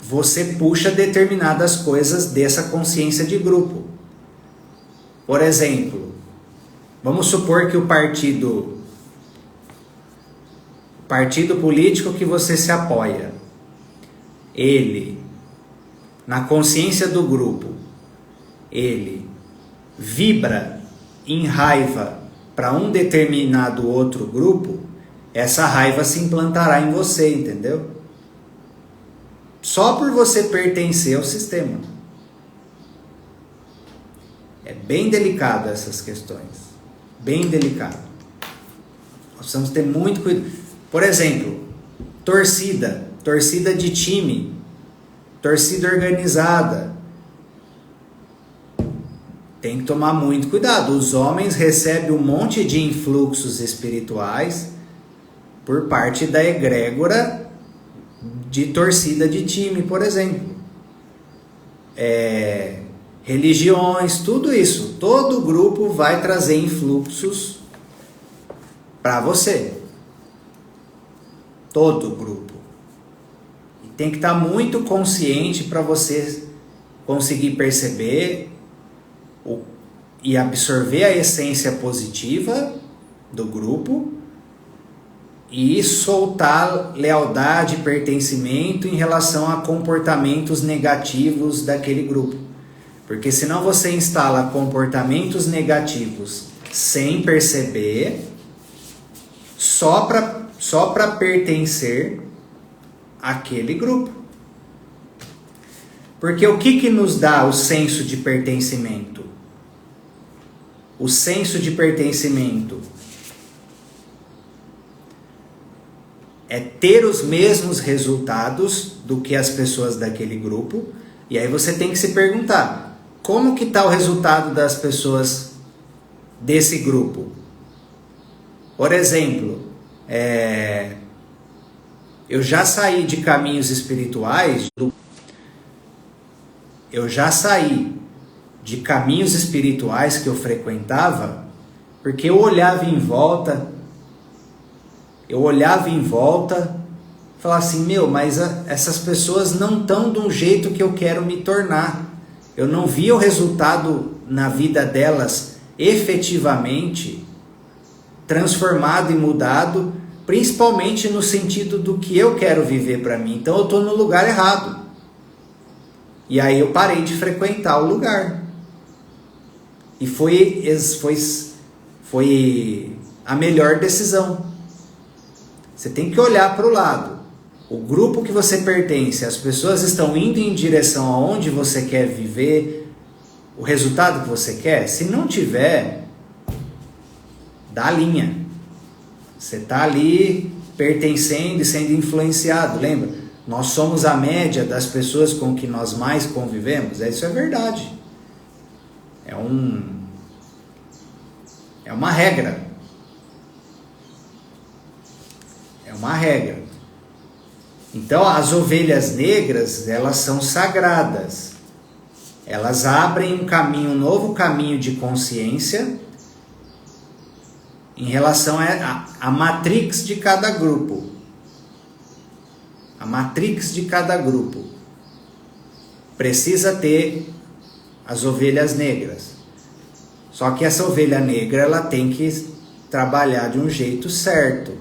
você puxa determinadas coisas dessa consciência de grupo. Por exemplo, vamos supor que o partido político que você se apoia, ele, na consciência do grupo, ele vibra em raiva para um determinado outro grupo, essa raiva se implantará em você, entendeu? Só por você pertencer ao sistema. É bem delicado essas questões. Bem delicado. Nós precisamos ter muito cuidado. Por exemplo, torcida de time, torcida organizada. Tem que tomar muito cuidado. Os homens recebem um monte de influxos espirituais por parte da egrégora de torcida de time, por exemplo. Religiões, tudo isso. Todo grupo vai trazer influxos para você. Todo grupo. E tem que estar muito consciente para você conseguir perceber e absorver a essência positiva do grupo e soltar lealdade e pertencimento em relação a comportamentos negativos daquele grupo. Porque senão você instala comportamentos negativos sem perceber, só para pertencer àquele grupo. Porque o que nos dá o senso de pertencimento? O senso de pertencimento é ter os mesmos resultados do que as pessoas daquele grupo. E aí você tem que se perguntar, como que está o resultado das pessoas desse grupo? Por exemplo, eu já saí de caminhos espirituais, que eu frequentava, porque eu olhava em volta, falava assim, mas essas pessoas não estão de um jeito que eu quero me tornar. Eu não vi o resultado na vida delas efetivamente transformado e mudado, principalmente no sentido do que eu quero viver para mim. Então eu estou no lugar errado. E aí eu parei de frequentar o lugar. E foi a melhor decisão. Você tem que olhar para o lado. O grupo que você pertence, as pessoas estão indo em direção aonde você quer viver, o resultado que você quer? Se não tiver, dá linha. Você está ali pertencendo e sendo influenciado. Lembra? Nós somos a média das pessoas com que nós mais convivemos. Isso é verdade. É uma regra. É uma regra. Então, as ovelhas negras, elas são sagradas. Elas abrem um novo caminho de consciência em relação à matrix de cada grupo. A matrix de cada grupo precisa ter as ovelhas negras. Só que essa ovelha negra, ela tem que trabalhar de um jeito certo.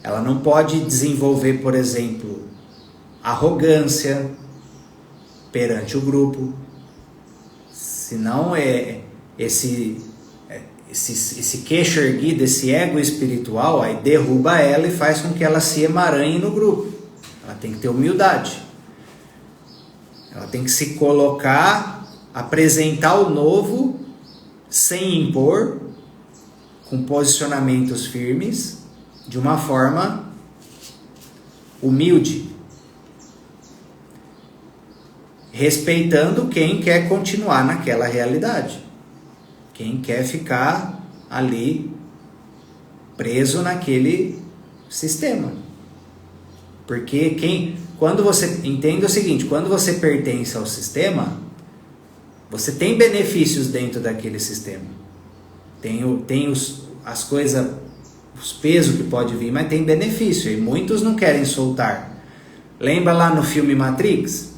Ela não pode desenvolver, por exemplo, arrogância perante o grupo. Senão esse queixo erguido, esse ego espiritual, aí derruba ela e faz com que ela se emaranhe no grupo. Ela tem que ter humildade. Ela tem que se colocar, apresentar o novo, sem impor, com posicionamentos firmes, de uma forma humilde, respeitando quem quer continuar naquela realidade, quem quer ficar ali preso naquele sistema. Porque quando você entende o seguinte, quando você pertence ao sistema, você tem benefícios dentro daquele sistema. Tem as coisas, os pesos que pode vir, mas tem benefício, e muitos não querem soltar. Lembra lá no filme Matrix?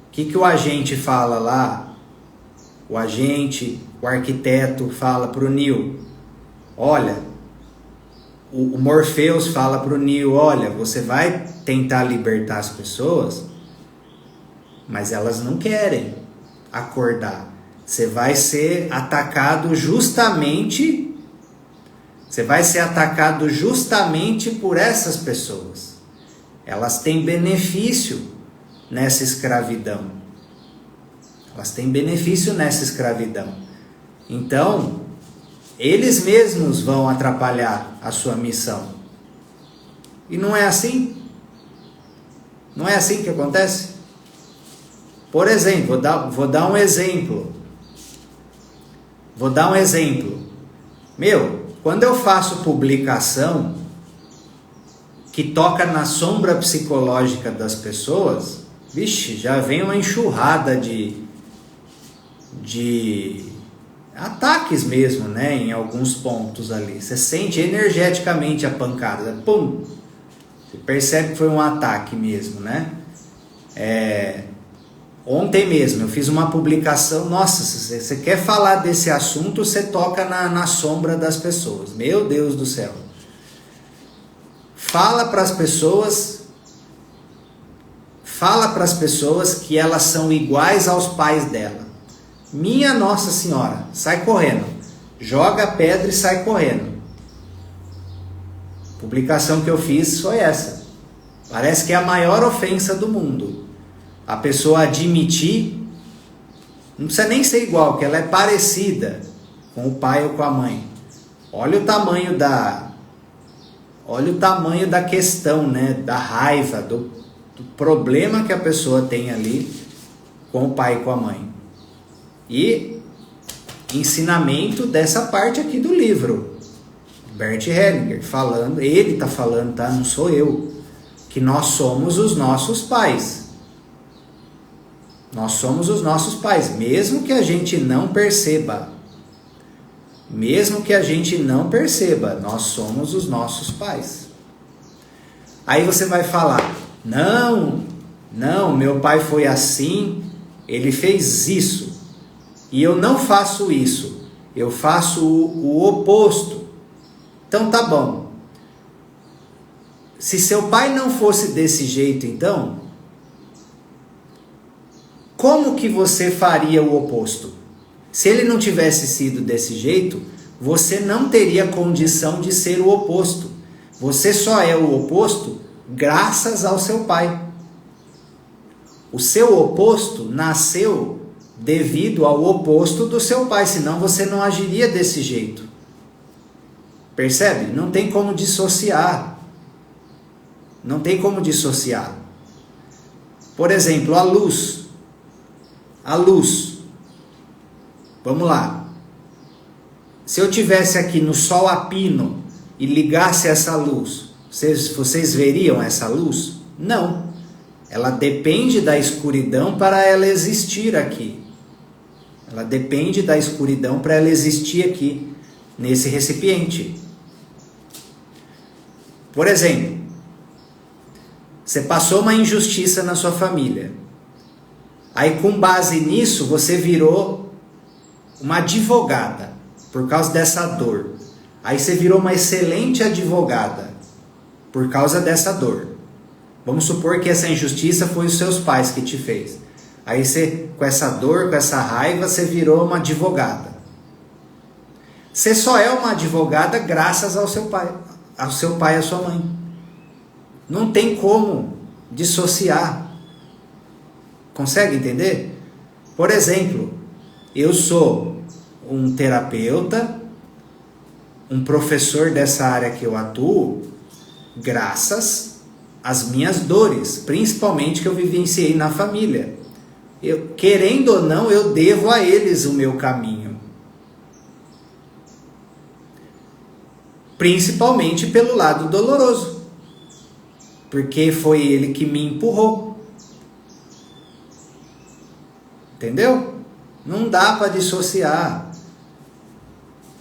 O que o agente fala lá? O arquiteto fala para o Neo: olha, o Morpheus fala para o Neo: olha, você vai tentar libertar as pessoas, mas elas não querem acordar. Você vai ser atacado justamente por essas pessoas. Elas têm benefício nessa escravidão. Então, eles mesmos vão atrapalhar a sua missão. E não é assim? Não é assim que acontece? Por exemplo, vou dar um exemplo. Quando eu faço publicação que toca na sombra psicológica das pessoas, vixe, já vem uma enxurrada de ataques mesmo, né? Em alguns pontos ali. Você sente energeticamente a pancada. Pum! Você percebe que foi um ataque mesmo, né? Ontem mesmo eu fiz uma publicação. Nossa, se você quer falar desse assunto, você toca na sombra das pessoas. Meu Deus do céu. Fala para as pessoas que elas são iguais aos pais dela. Minha Nossa Senhora, sai correndo. Joga a pedra e sai correndo. A publicação que eu fiz foi essa. Parece que é a maior ofensa do mundo. A pessoa admitir, não precisa nem ser igual, que ela é parecida com o pai ou com a mãe. Olha o tamanho da questão, né? Da raiva, do problema que a pessoa tem ali com o pai e com a mãe. E ensinamento dessa parte aqui do livro. Bert Hellinger falando, ele está falando, tá? Não sou eu. Que nós somos os nossos pais. Nós somos os nossos pais, mesmo que a gente não perceba. Nós somos os nossos pais. Aí você vai falar: não, meu pai foi assim, ele fez isso, e eu não faço isso, eu faço o oposto. Então tá bom. Se seu pai não fosse desse jeito, então, como que você faria o oposto? Se ele não tivesse sido desse jeito, você não teria condição de ser o oposto. Você só é o oposto graças ao seu pai. O seu oposto nasceu devido ao oposto do seu pai, senão você não agiria desse jeito. Percebe? Não tem como dissociar. Por exemplo, a luz. Vamos lá. Se eu tivesse aqui no sol a pino e ligasse essa luz, vocês veriam essa luz? Não. Ela depende da escuridão para ela existir aqui. Nesse recipiente. Por exemplo, você passou uma injustiça na sua família. Aí, com base nisso, você virou uma advogada por causa dessa dor. Aí você virou uma excelente advogada por causa dessa dor. Vamos supor que essa injustiça foi os seus pais que te fez. Aí você, com essa dor, com essa raiva, você virou uma advogada. Você só é uma advogada graças ao seu pai e à sua mãe. Não tem como dissociar. Consegue entender? Por exemplo, eu sou um terapeuta, um professor dessa área que eu atuo, graças às minhas dores, principalmente que eu vivenciei na família. Querendo ou não, eu devo a eles o meu caminho. Principalmente pelo lado doloroso. Porque foi ele que me empurrou. Entendeu? Não dá para dissociar.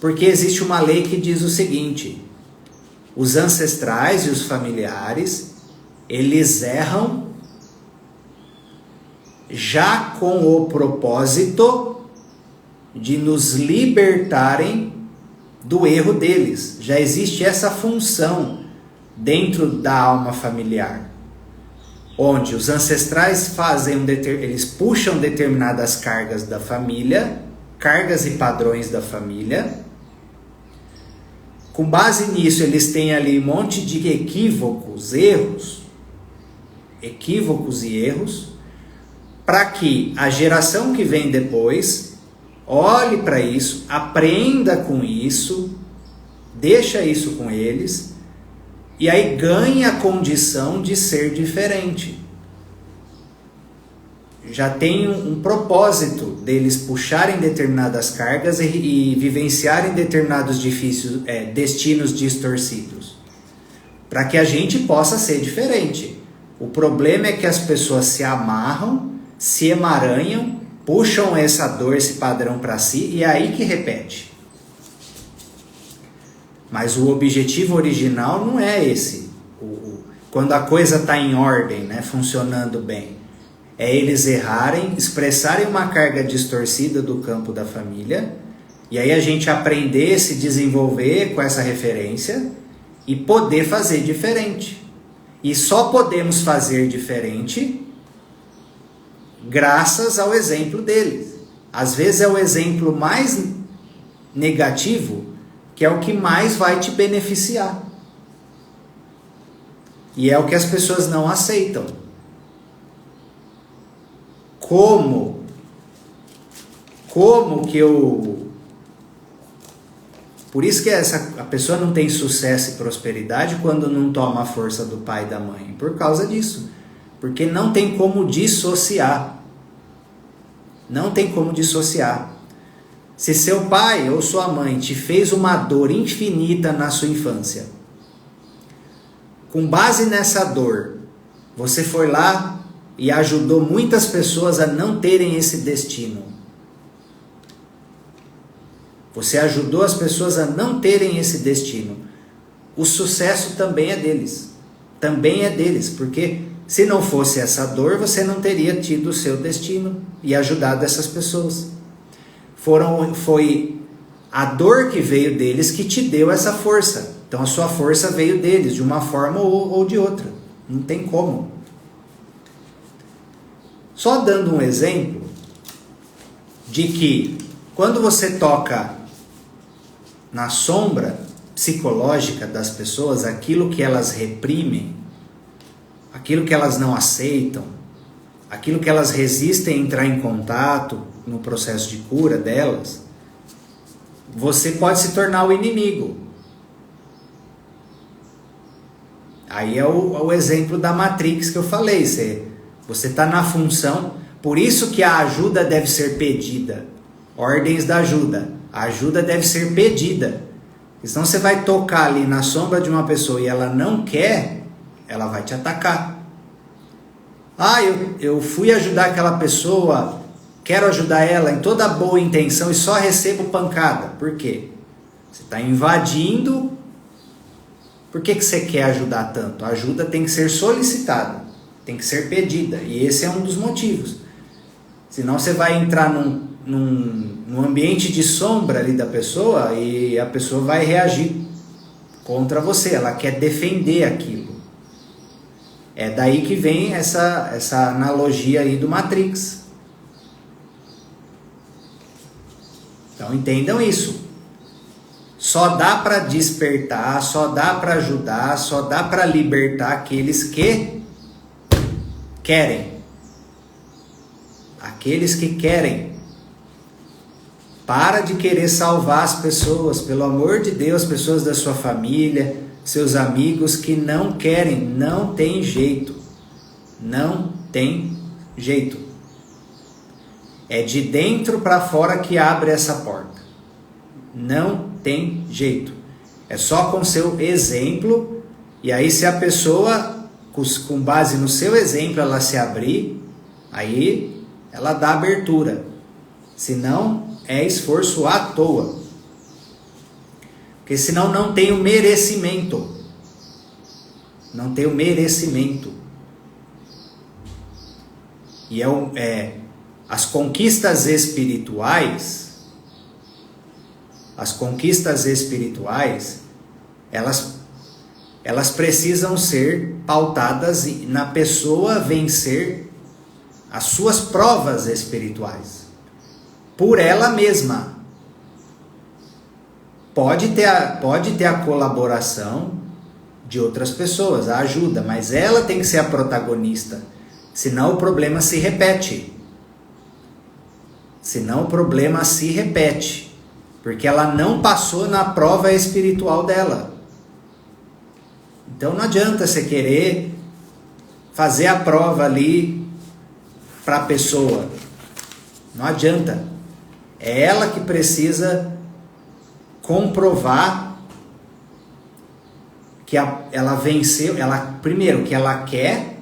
Porque existe uma lei que diz o seguinte: os ancestrais e os familiares, eles erram já com o propósito de nos libertarem do erro deles. Já existe essa função dentro da alma familiar, onde os ancestrais eles puxam determinadas cargas da família, cargas e padrões da família. Com base nisso, eles têm ali um monte de equívocos e erros, para que a geração que vem depois olhe para isso, aprenda com isso, deixa isso com eles, e aí ganha a condição de ser diferente. Já tem um propósito deles puxarem determinadas cargas e vivenciarem determinados destinos distorcidos, para que a gente possa ser diferente. O problema é que as pessoas se amarram, se emaranham, puxam essa dor, esse padrão para si, e é aí que repete. Mas o objetivo original não é esse. Quando a coisa está em ordem, né, funcionando bem, é eles errarem, expressarem uma carga distorcida do campo da família, e aí a gente aprender, se desenvolver com essa referência e poder fazer diferente. E só podemos fazer diferente graças ao exemplo deles. Às vezes é o exemplo mais negativo, que é o que mais vai te beneficiar. E é o que as pessoas não aceitam. Como que eu... Por isso que a pessoa não tem sucesso e prosperidade quando não toma a força do pai e da mãe. Por causa disso. Porque não tem como dissociar. Não tem como dissociar. Se seu pai ou sua mãe te fez uma dor infinita na sua infância, com base nessa dor, você foi lá e ajudou muitas pessoas a não terem esse destino. Você ajudou as pessoas a não terem esse destino. O sucesso também é deles. Também é deles, porque se não fosse essa dor, você não teria tido o seu destino e ajudado essas pessoas. Foi a dor que veio deles que te deu essa força. Então a sua força veio deles, de uma forma ou de outra. Não tem como. Só dando um exemplo de que quando você toca na sombra psicológica das pessoas, aquilo que elas reprimem, aquilo que elas não aceitam, aquilo que elas resistem a entrar em contato no processo de cura delas, você pode se tornar o inimigo. Aí é o exemplo da Matrix que eu falei. Você está na função, por isso que a ajuda deve ser pedida. Ordens da ajuda. A ajuda deve ser pedida. Senão você vai tocar ali na sombra de uma pessoa e ela não quer, ela vai te atacar. Eu fui ajudar aquela pessoa, quero ajudar ela em toda boa intenção e só recebo pancada. Por quê? Você está invadindo. Por que você quer ajudar tanto? A ajuda tem que ser solicitada, tem que ser pedida. E esse é um dos motivos. Senão você vai entrar num ambiente de sombra ali da pessoa e a pessoa vai reagir contra você, ela quer defender aquilo. É daí que vem essa analogia aí do Matrix. Então entendam isso. Só dá para despertar, só dá para ajudar, só dá para libertar aqueles que querem. Aqueles que querem. Para de querer salvar as pessoas, pelo amor de Deus, pessoas da sua família, seus amigos que não querem, não tem jeito. Não tem jeito. É de dentro para fora que abre essa porta. Não tem jeito. É só com seu exemplo, e aí se a pessoa, com base no seu exemplo, ela se abrir, aí ela dá abertura. Senão, é esforço à toa. Porque senão não tem o merecimento. Não tem o merecimento. E as conquistas espirituais, elas precisam ser pautadas na pessoa vencer as suas provas espirituais. Por ela mesma. Pode ter a colaboração de outras pessoas, a ajuda, mas ela tem que ser a protagonista. Senão o problema se repete. Porque ela não passou na prova espiritual dela. Então não adianta você querer fazer a prova ali para a pessoa. Não adianta. É ela que precisa comprovar que ela venceu, primeiro que ela quer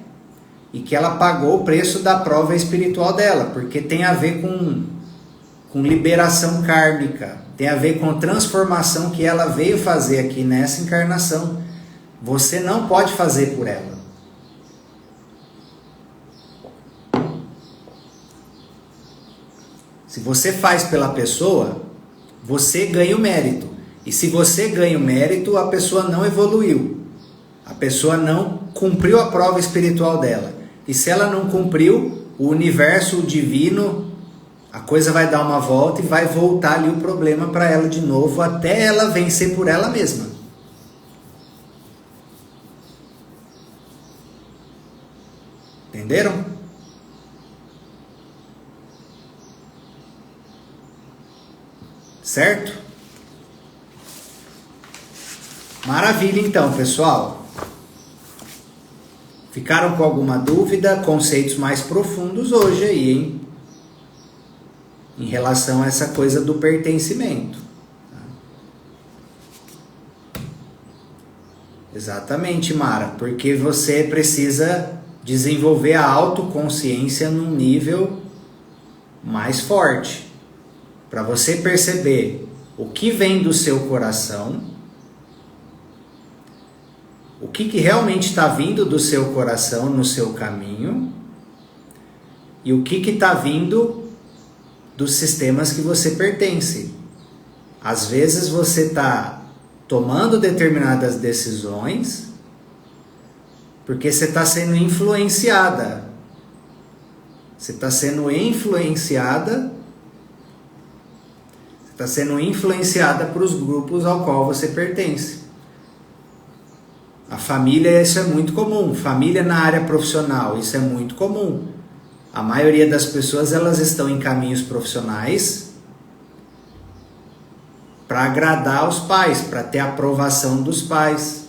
e que ela pagou o preço da prova espiritual dela, porque tem a ver com liberação kármica, tem a ver com transformação que ela veio fazer aqui nessa encarnação. Você não pode fazer por ela. Se você faz pela pessoa, você ganha o mérito. E se você ganha o mérito, a pessoa não evoluiu. A pessoa não cumpriu a prova espiritual dela. E se ela não cumpriu, o universo, o divino, a coisa vai dar uma volta e vai voltar ali o problema para ela de novo, até ela vencer por ela mesma. Entenderam? Certo? Maravilha então, pessoal. Ficaram com alguma dúvida? Conceitos mais profundos hoje aí, hein? Em relação a essa coisa do pertencimento. Exatamente, Mara. Porque você precisa desenvolver a autoconsciência num nível mais forte. Para você perceber o que vem do seu coração, o que realmente está vindo do seu coração no seu caminho e o que está vindo dos sistemas que você pertence. Às vezes você está tomando determinadas decisões porque você está sendo influenciada. Você está sendo influenciada por os grupos ao qual você pertence. A família, isso é muito comum. Família na área profissional, isso é muito comum. A maioria das pessoas, elas estão em caminhos profissionais para agradar os pais, para ter a aprovação dos pais,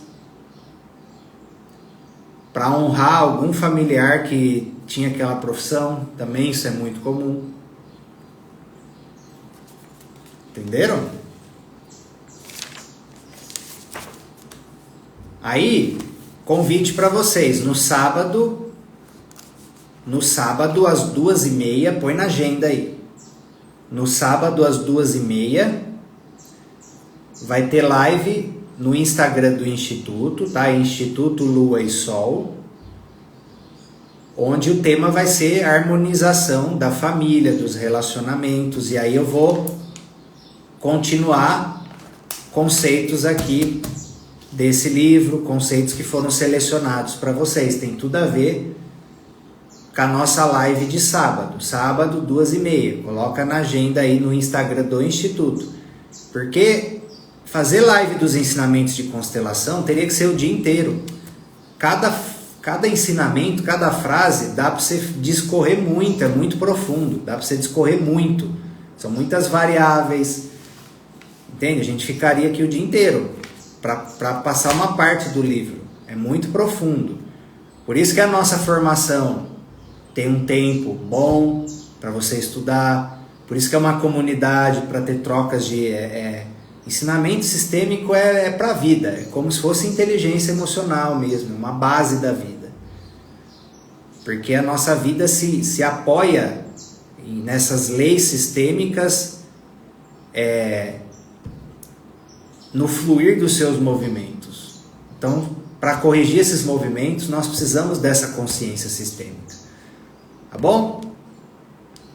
para honrar algum familiar que tinha aquela profissão, também isso é muito comum. Entenderam? Aí, convite para vocês, no sábado às 2h30, põe na agenda aí. No sábado às 2h30, vai ter live no Instagram do Instituto, tá? Instituto Lua e Sol. onde o tema vai ser a harmonização da família, dos relacionamentos, e aí eu vou continuar conceitos aqui desse livro, conceitos que foram selecionados para vocês, tem tudo a ver com a nossa live de sábado, 2h30, coloca na agenda aí no Instagram do Instituto, porque fazer live dos ensinamentos de constelação teria que ser o dia inteiro, cada ensinamento, cada frase dá para você discorrer muito, é muito profundo, dá para você discorrer muito, são muitas variáveis, entende? A gente ficaria aqui o dia inteiro para passar uma parte do livro, é muito profundo, por isso que a nossa formação tem um tempo bom para você estudar, por isso que é uma comunidade para ter trocas de... ensinamento sistêmico é para a vida, é como se fosse inteligência emocional mesmo, uma base da vida. Porque a nossa vida se apoia nessas leis sistêmicas, no fluir dos seus movimentos. Então, para corrigir esses movimentos, nós precisamos dessa consciência sistêmica. Tá bom?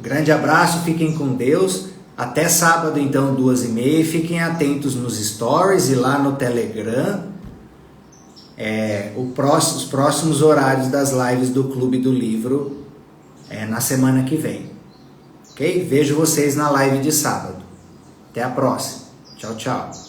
Grande abraço, fiquem com Deus. Até sábado, então, 2h30. Fiquem atentos nos stories e lá no Telegram. Os próximos horários das lives do Clube do Livro na semana que vem. Ok? Vejo vocês na live de sábado. Até a próxima. Tchau, tchau.